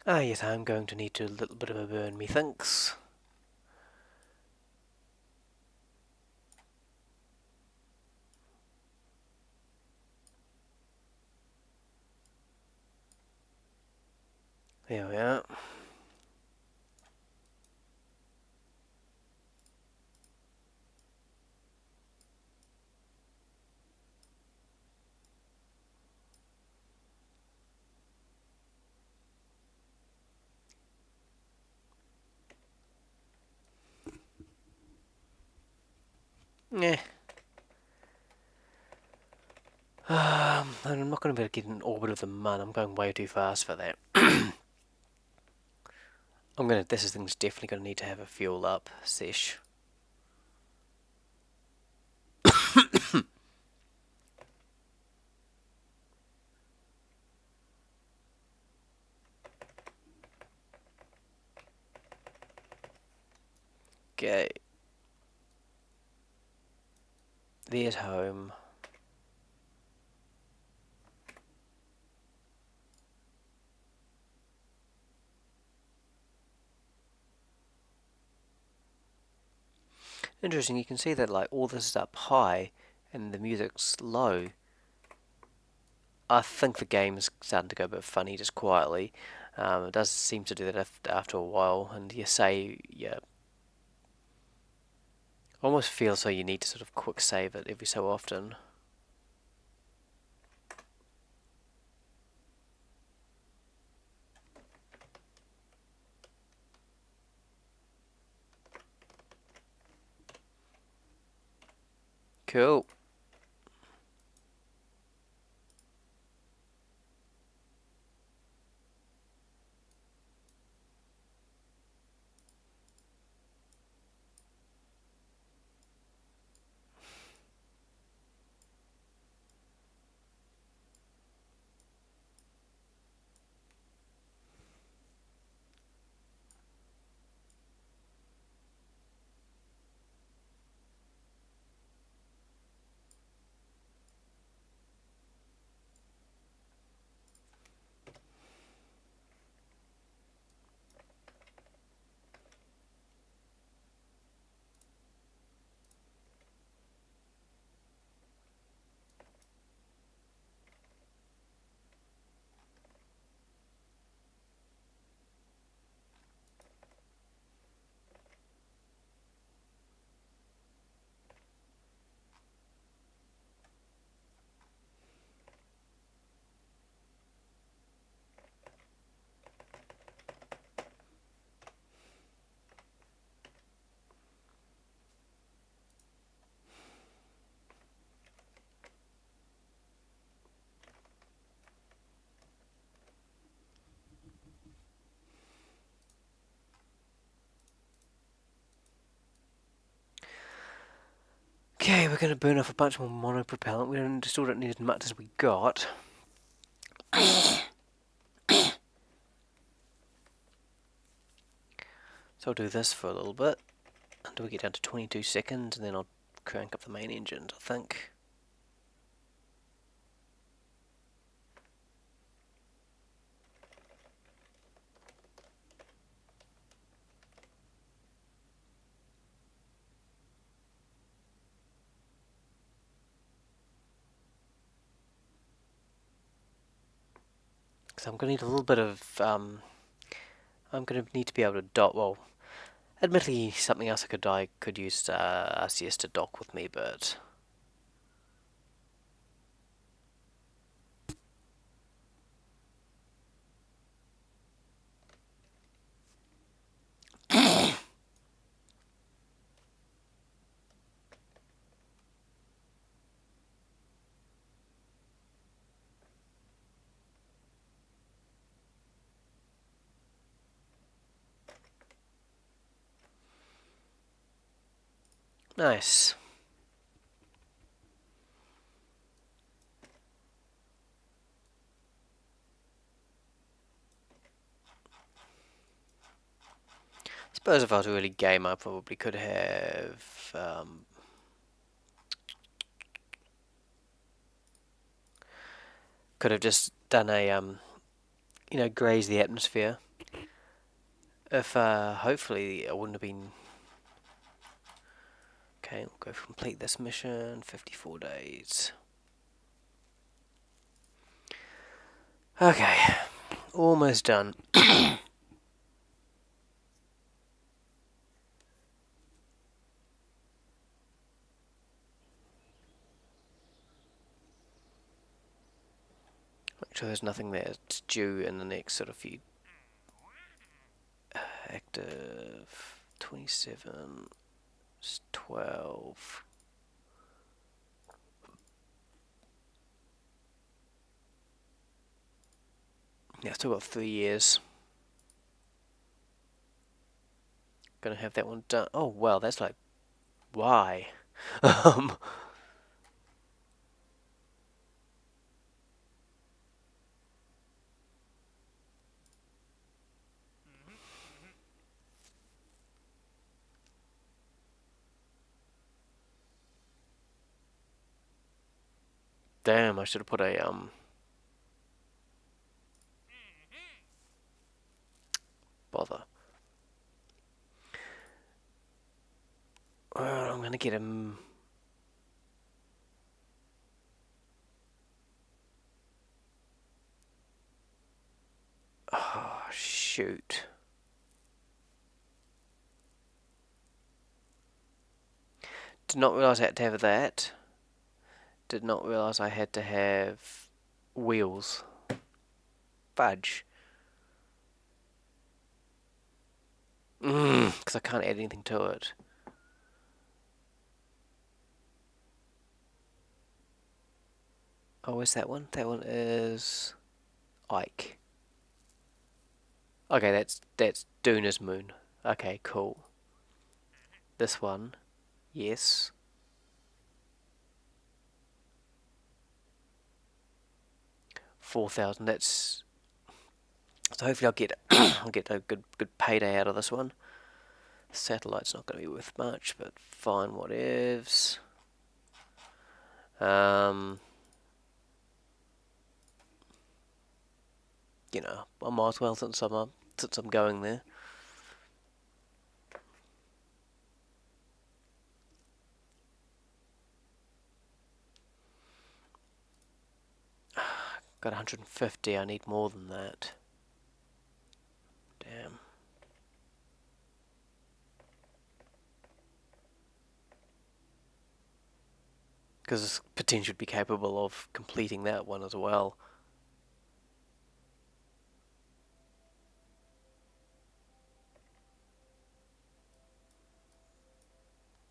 Ah, yes, I'm going to need to a little bit of a burn, methinks. There we are. Yeah. I'm not going to be able to get in orbit of the Mun. I'm going way too fast for that. This thing's definitely going to need to have a fuel up sesh. Okay. There's home. Interesting, you can see that like all this is up high and the music's low. I think the game's starting to go a bit funny just quietly. It does seem to do that after a while, and almost feels so you need to sort of quick save it every so often. Cool. Okay, we're going to burn off a bunch more monopropellant. Still don't need as much as we got. So I'll do this for a little bit until we get down to 22 seconds, and then I'll crank up the main engines, I think. So I'm going to need a little bit of, I'm going to need to be able to dock, well, admittedly something else I could use RCS to dock with me, but nice. Suppose if I was really game, I probably could have just done a graze the atmosphere. If hopefully it wouldn't have been. Okay, we'll go complete this mission. 54 days. Okay, almost done. Make sure there's nothing there that's due in the next sort of few. Active 27, 12. Yeah, still got 3 years. Gonna have that one done. Oh wow, that's like why? um, Damn, I should have put a bother. I'm gonna get him. Oh shoot. Did not realise I had to have that. Did not realise I had to have wheels. Fudge. Because I can't add anything to it. Oh, where's that one? That one is Ike. Okay, that's Duna's moon. Okay, cool. This one, yes. 4,000. That's so. Hopefully, I'll get I'll get a good payday out of this one. Satellite's not going to be worth much, but fine, whatevs. I might as well since I'm going there. Got 150. I need more than that. Damn. Because this potentially would be capable of completing that one as well.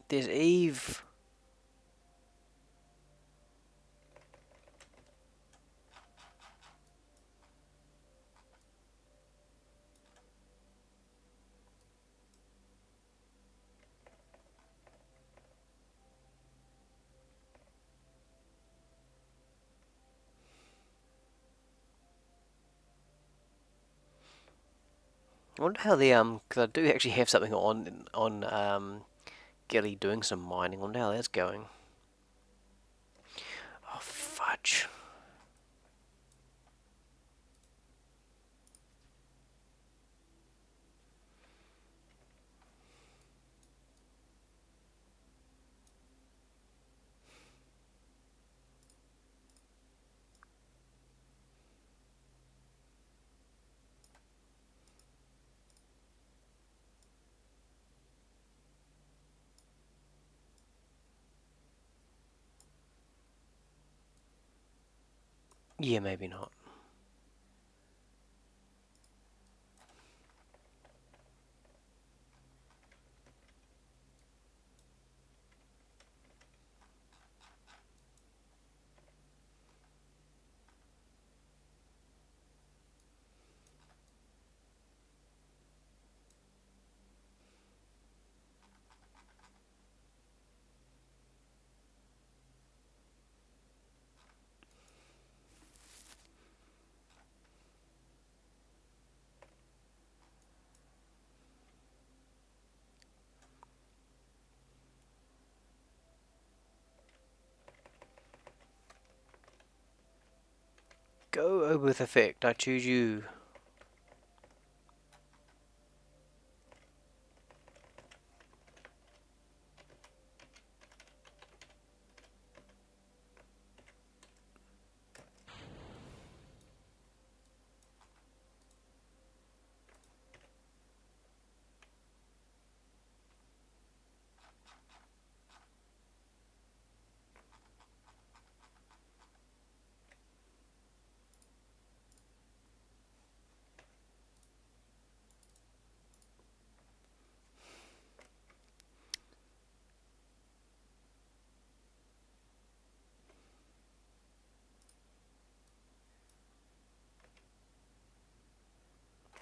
There's Eve. I wonder how the because I do actually have something on Gilly doing some mining. I wonder how that's going. Oh fudge. Yeah, maybe not. Go with effect. I choose you.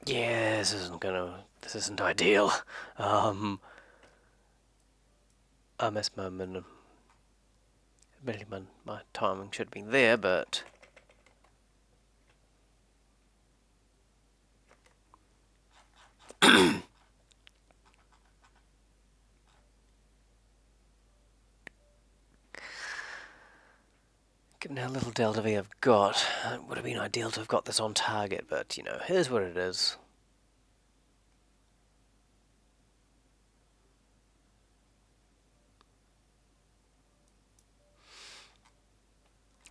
Yeah, this isn't ideal. Um, I missed my minimum. Admittedly, my timing should have been there, but given how little Delta V I've got, it would have been ideal to have got this on target, but, you know, here's what it is.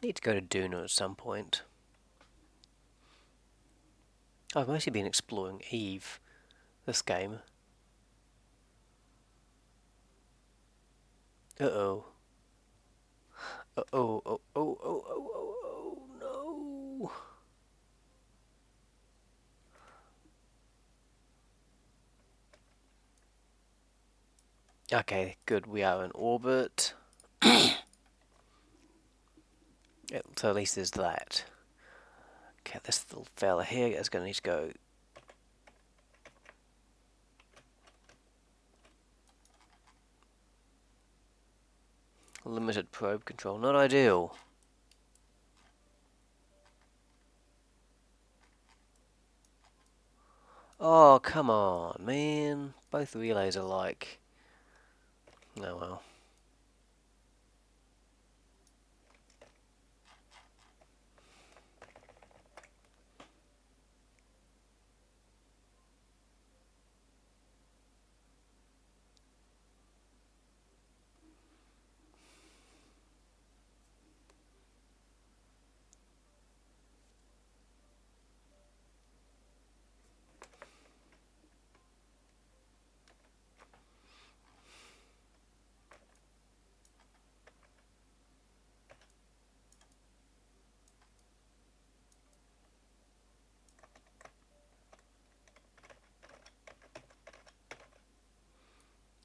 Need to go to Duna at some point. I've mostly been exploring Eve this game. Uh-oh. Uh-oh, oh, oh, oh, oh, oh, oh, no. Okay, good, we are in orbit. Yep, so at least there's that. Okay, this little fella here is going to need to go. Limited probe control, not ideal. Oh, come on, man. Both relays are like... Oh well.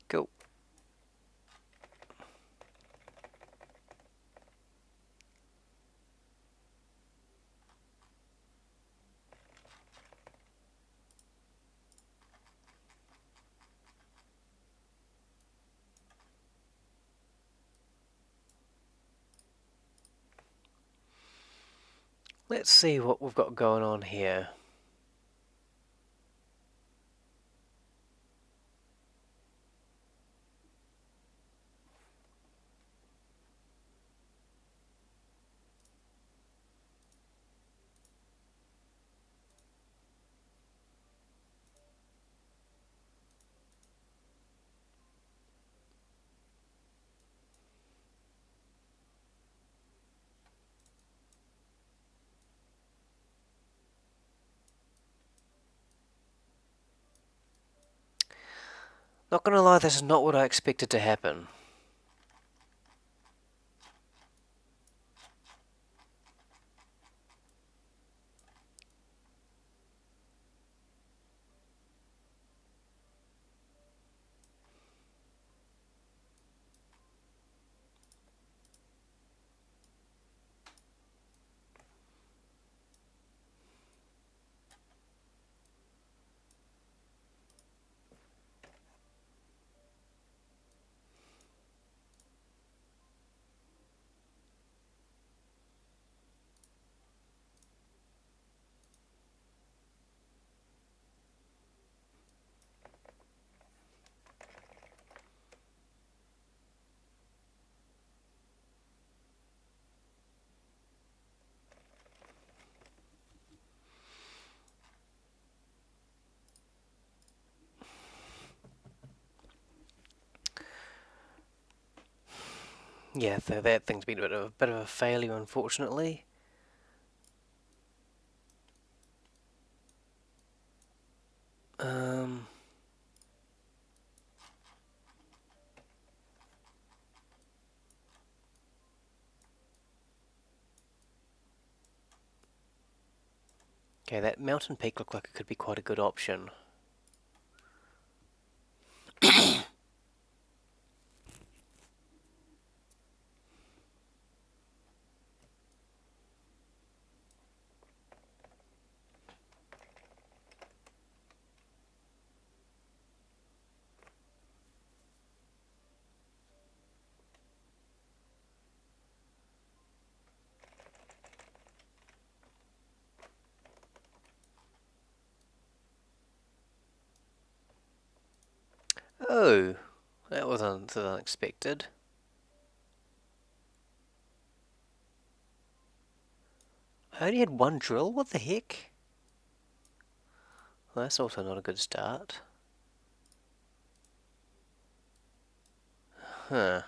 Cool. Let's see what we've got going on here. Not gonna lie, this is not what I expected to happen. Yeah, that thing's been a bit of a failure, unfortunately. Um, okay, that mountain peak looked like it could be quite a good option. Oh, that was unexpected. I only had one drill, what the heck? Well, that's also not a good start. Huh.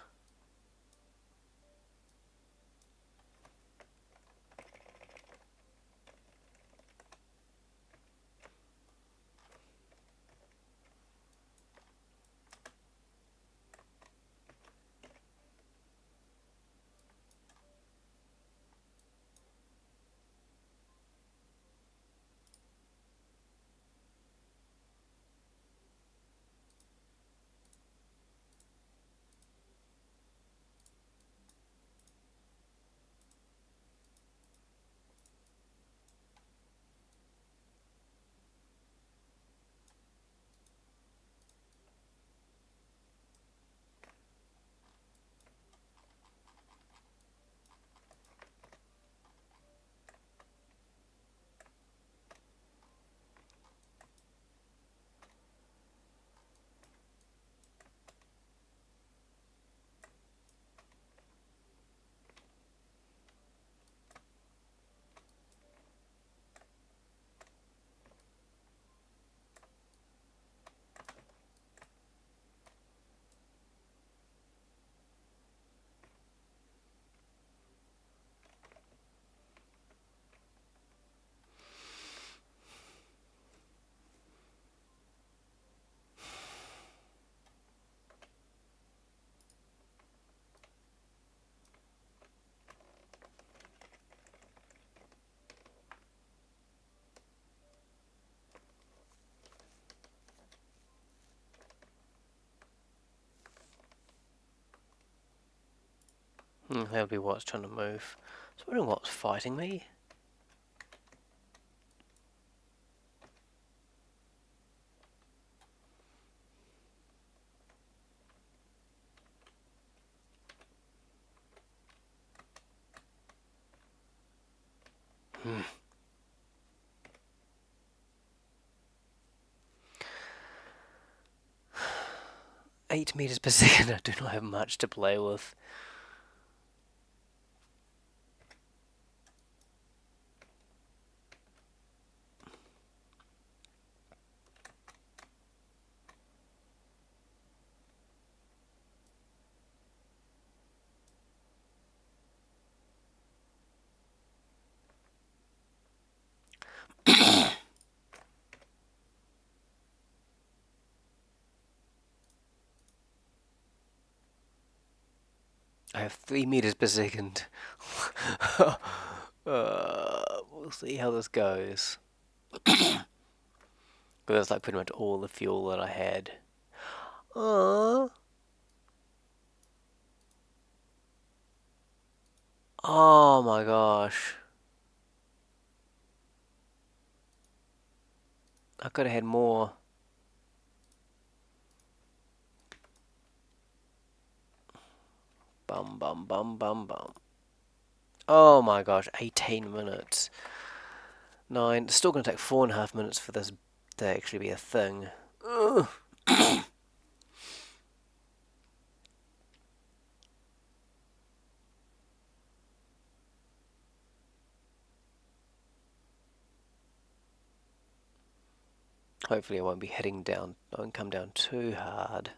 That would be what's trying to move. So I wondering what's fighting me. 8 meters per second, I do not have much to play with. I have 3 meters per second. We'll see how this goes. But that's like pretty much all the fuel that I had. Oh my gosh. I could have had more. Bum bum bum bum bum. Oh my gosh, 18 minutes. 9. It's still going to take 4.5 minutes for this to actually be a thing. Ugh. Hopefully I won't be hitting down, I won't come down too hard.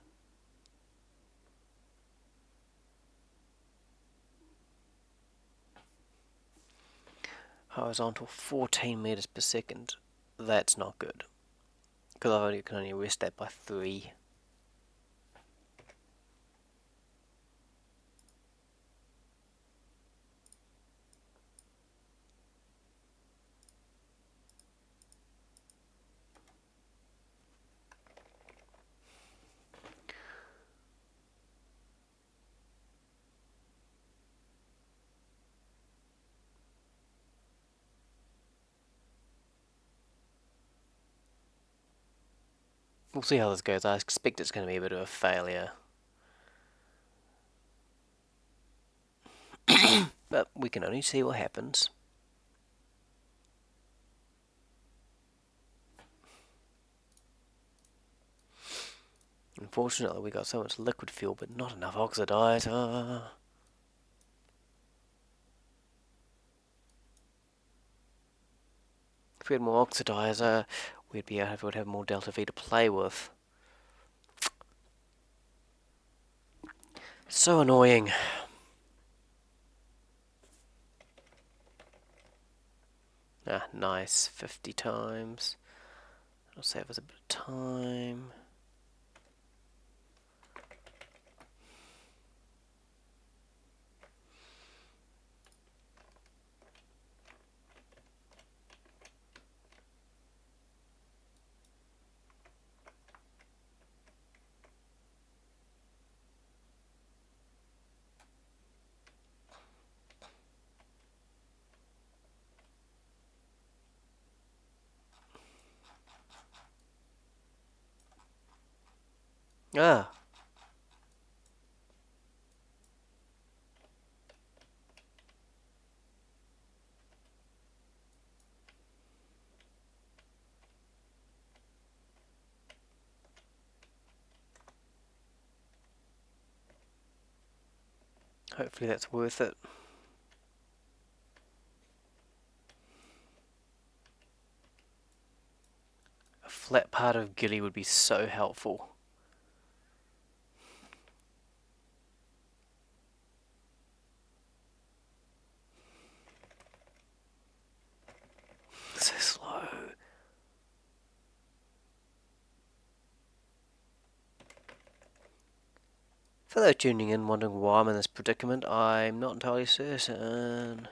Horizontal 14 meters per second. That's not good. Because I can only rest that by 3. We'll see how this goes. I expect it's going to be a bit of a failure. But we can only see what happens. Unfortunately, we got so much liquid fuel, but not enough oxidizer. If we had more oxidizer, we'd have more delta V to play with. So annoying. Ah, nice. 50 times. That'll save us a bit of time. Ah, hopefully that's worth it. A flat part of Gilly would be so helpful. So slow. For those tuning in wondering why I'm in this predicament, I'm not entirely certain.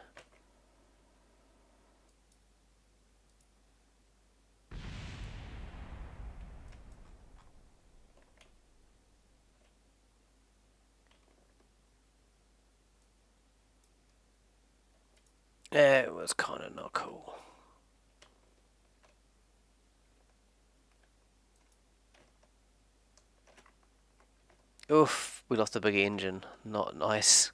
It was kind of not cool. Oof, we lost a big engine. Not nice.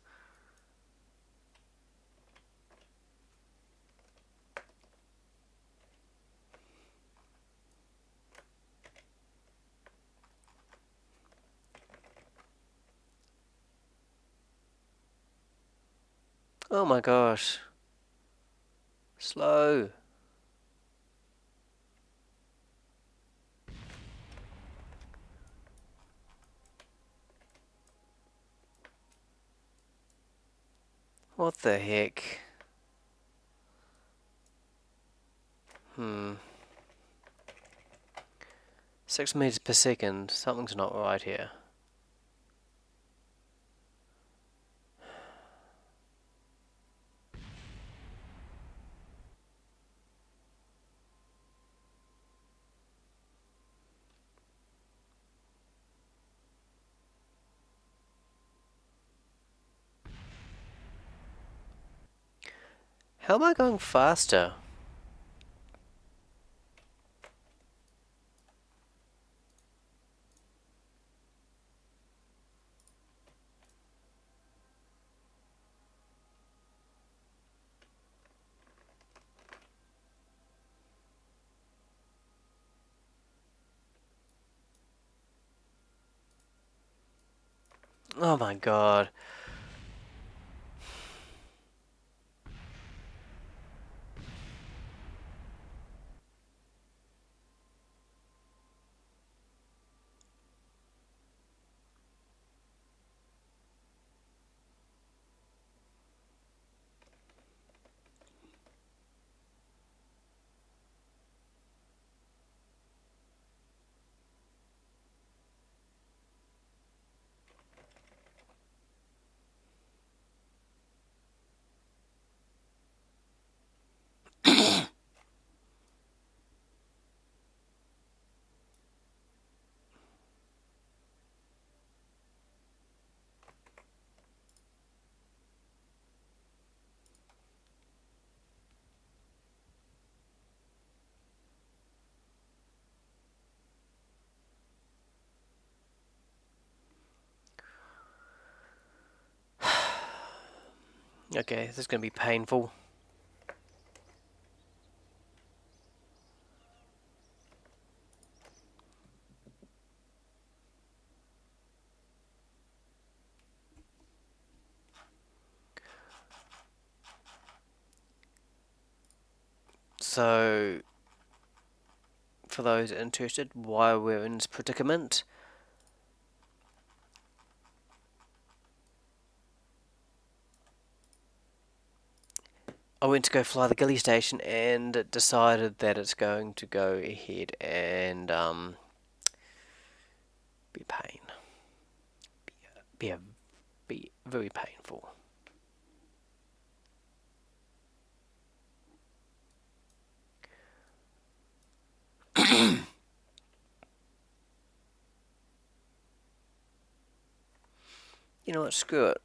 Oh my gosh. Slow. What the heck? 6 meters per second. Something's not right here. How am I going faster? Oh my god. Okay, this is going to be painful. So, for those interested, why we're in this predicament, I went to go fly the Gilly station and it decided that it's going to go ahead and be a pain. Be very painful. You know what, screw it.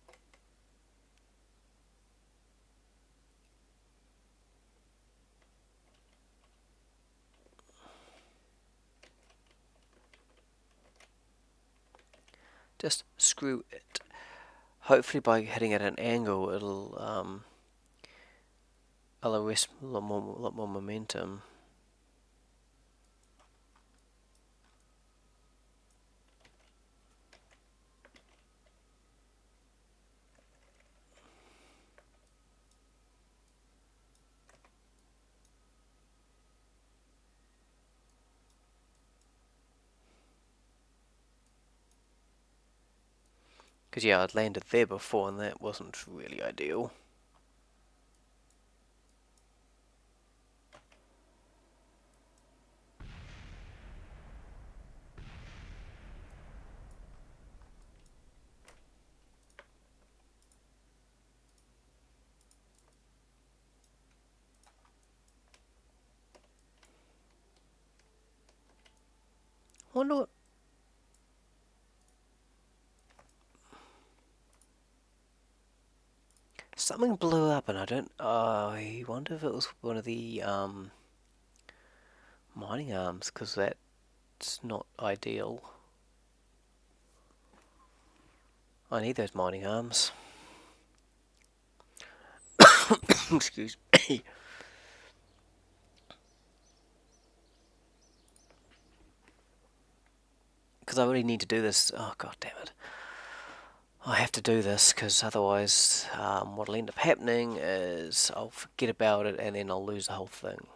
Just screw it. Hopefully by hitting at an angle it'll arrest a lot more momentum. Because yeah, I'd landed there before and that wasn't really ideal. Wonder what... Something blew up and I don't... I wonder if it was one of the mining arms, because that's not ideal. I need those mining arms. Excuse me. Because I really need to do this. Oh, god damn it. I have to do this, because otherwise what'll end up happening is I'll forget about it and then I'll lose the whole thing.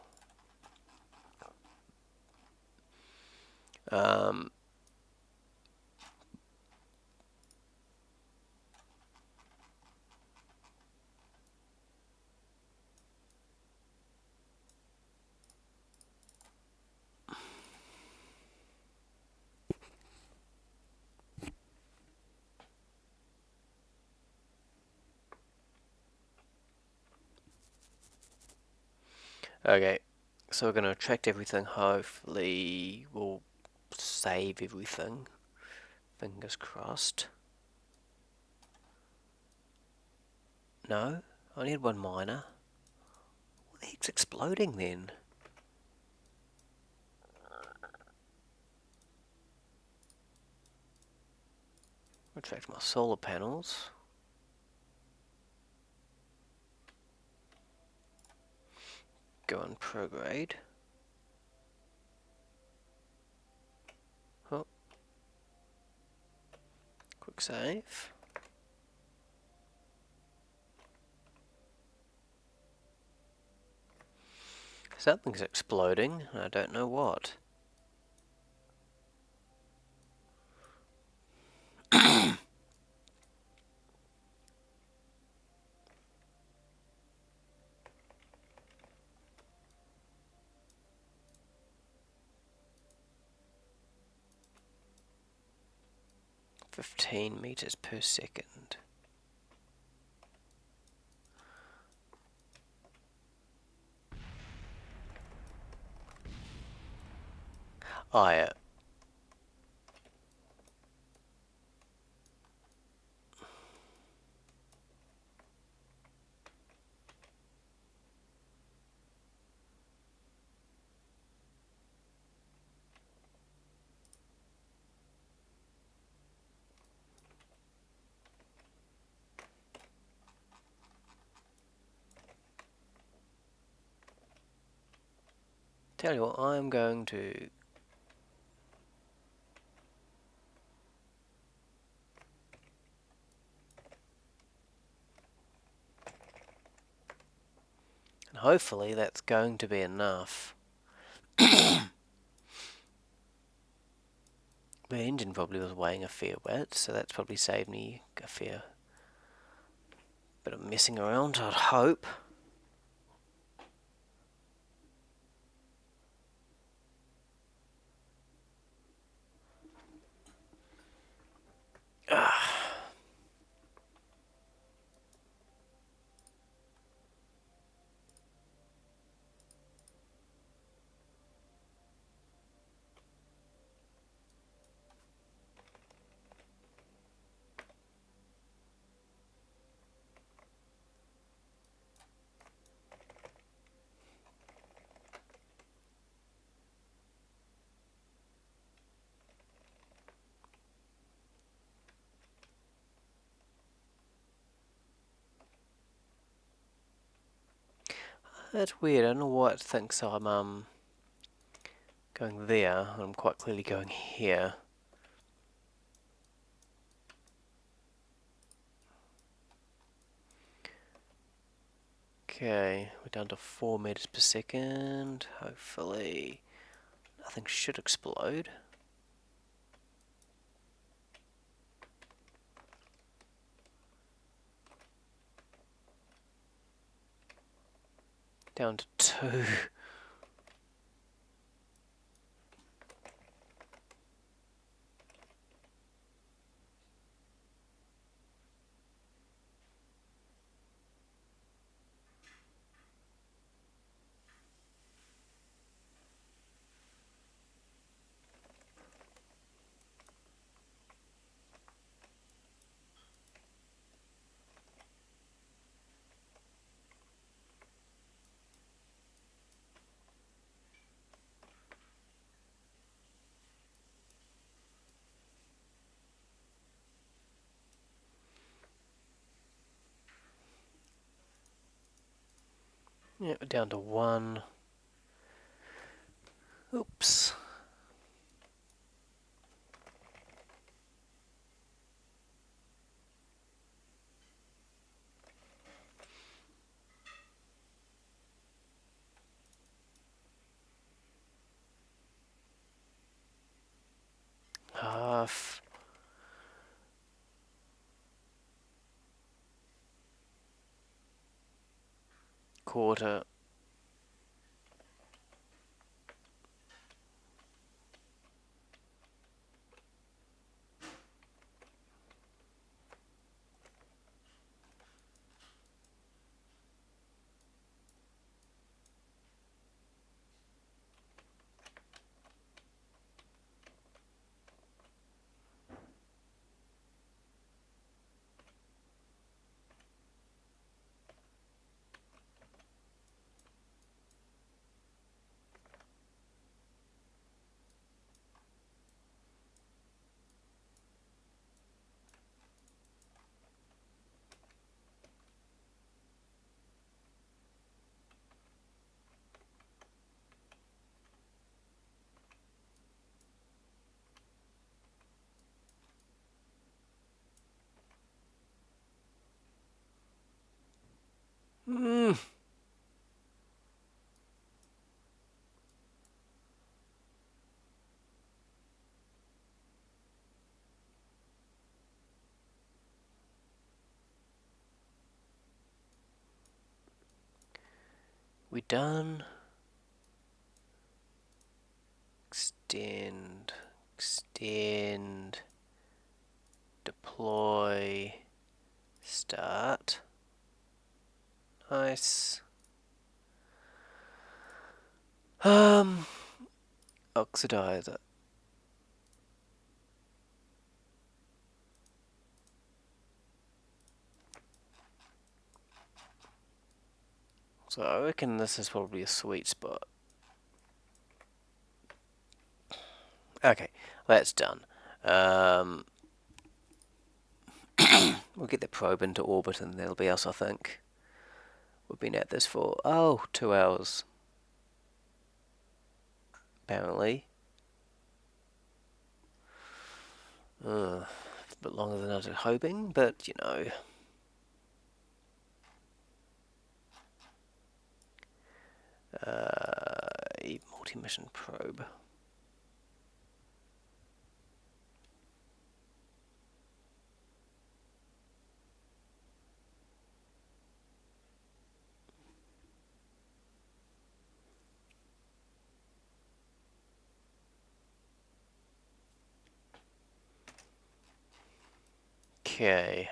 Okay, so we're going to attract everything. Hopefully we'll save everything. Fingers crossed. No? I only had one miner. What the heck's exploding then? Retract my solar panels. Go on prograde. Oh. Quick save. Something's exploding, I don't know what. "15 meters per second." Oh yeah. Tell you what, I'm going to and hopefully that's going to be enough. The engine probably was weighing a fair bit, so that's probably saved me a fair bit of messing around, I'd hope. That's weird, I don't know why it thinks I'm going there. I'm quite clearly going here. Okay, we're down to 4 meters per second. Hopefully nothing should explode. Down to 2. Yeah, we're down to 1. Oops. Half. Quarter. we done? Extend, extend, deploy, start. Nice. Oxidizer. So I reckon this is probably a sweet spot. Okay, that's done. We'll get the probe into orbit and that'll be us, I think. We've been at this for, 2 hours. Apparently. A bit longer than I was hoping, but you know. A multi-mission probe. Okay,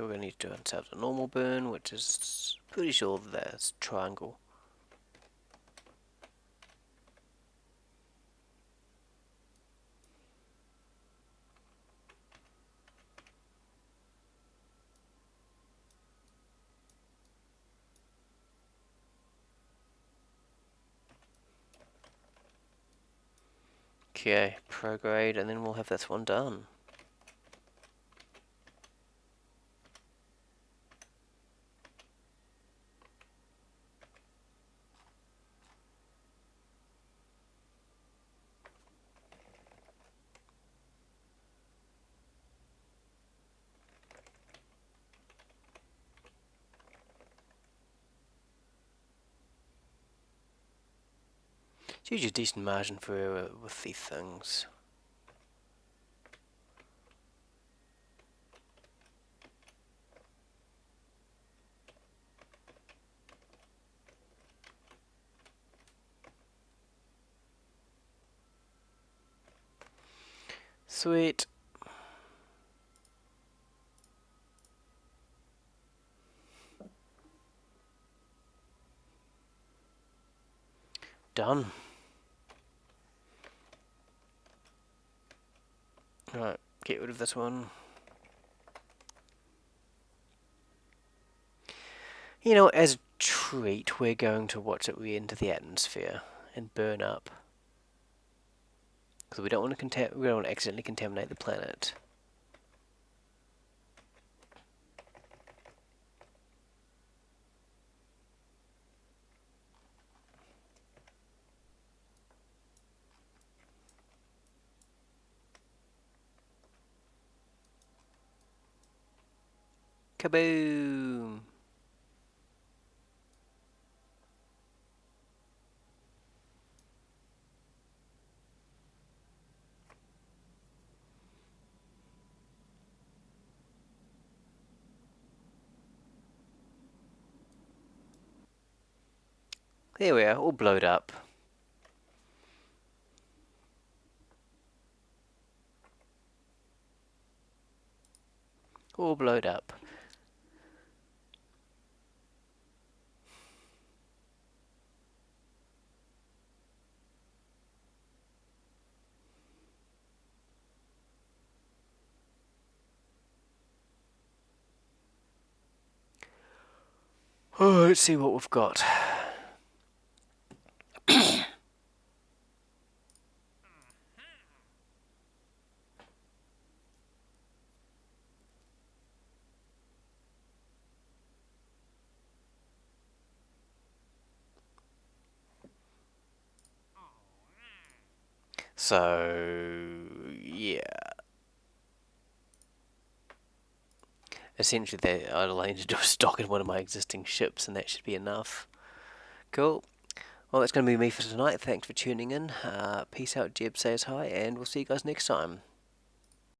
we're going to need to do ourselves a normal burn, which is pretty sure that's triangle. Okay, prograde, and then we'll have this one done. It's usually a decent margin for error with these things. Sweet. Done. Right, get rid of this one. You know, as a treat, we're going to watch it re-enter the atmosphere and burn up. Because we don't want to accidentally contaminate the planet. Kaboom! There we are, all blowed up. All blowed up. Oh, let's see what we've got. So, yeah. essentially all I need to do is stock in one of my existing ships, and that should be enough. Cool. Well, that's going to be me for tonight. Thanks for tuning in. Peace out, Jeb says hi, and we'll see you guys next time.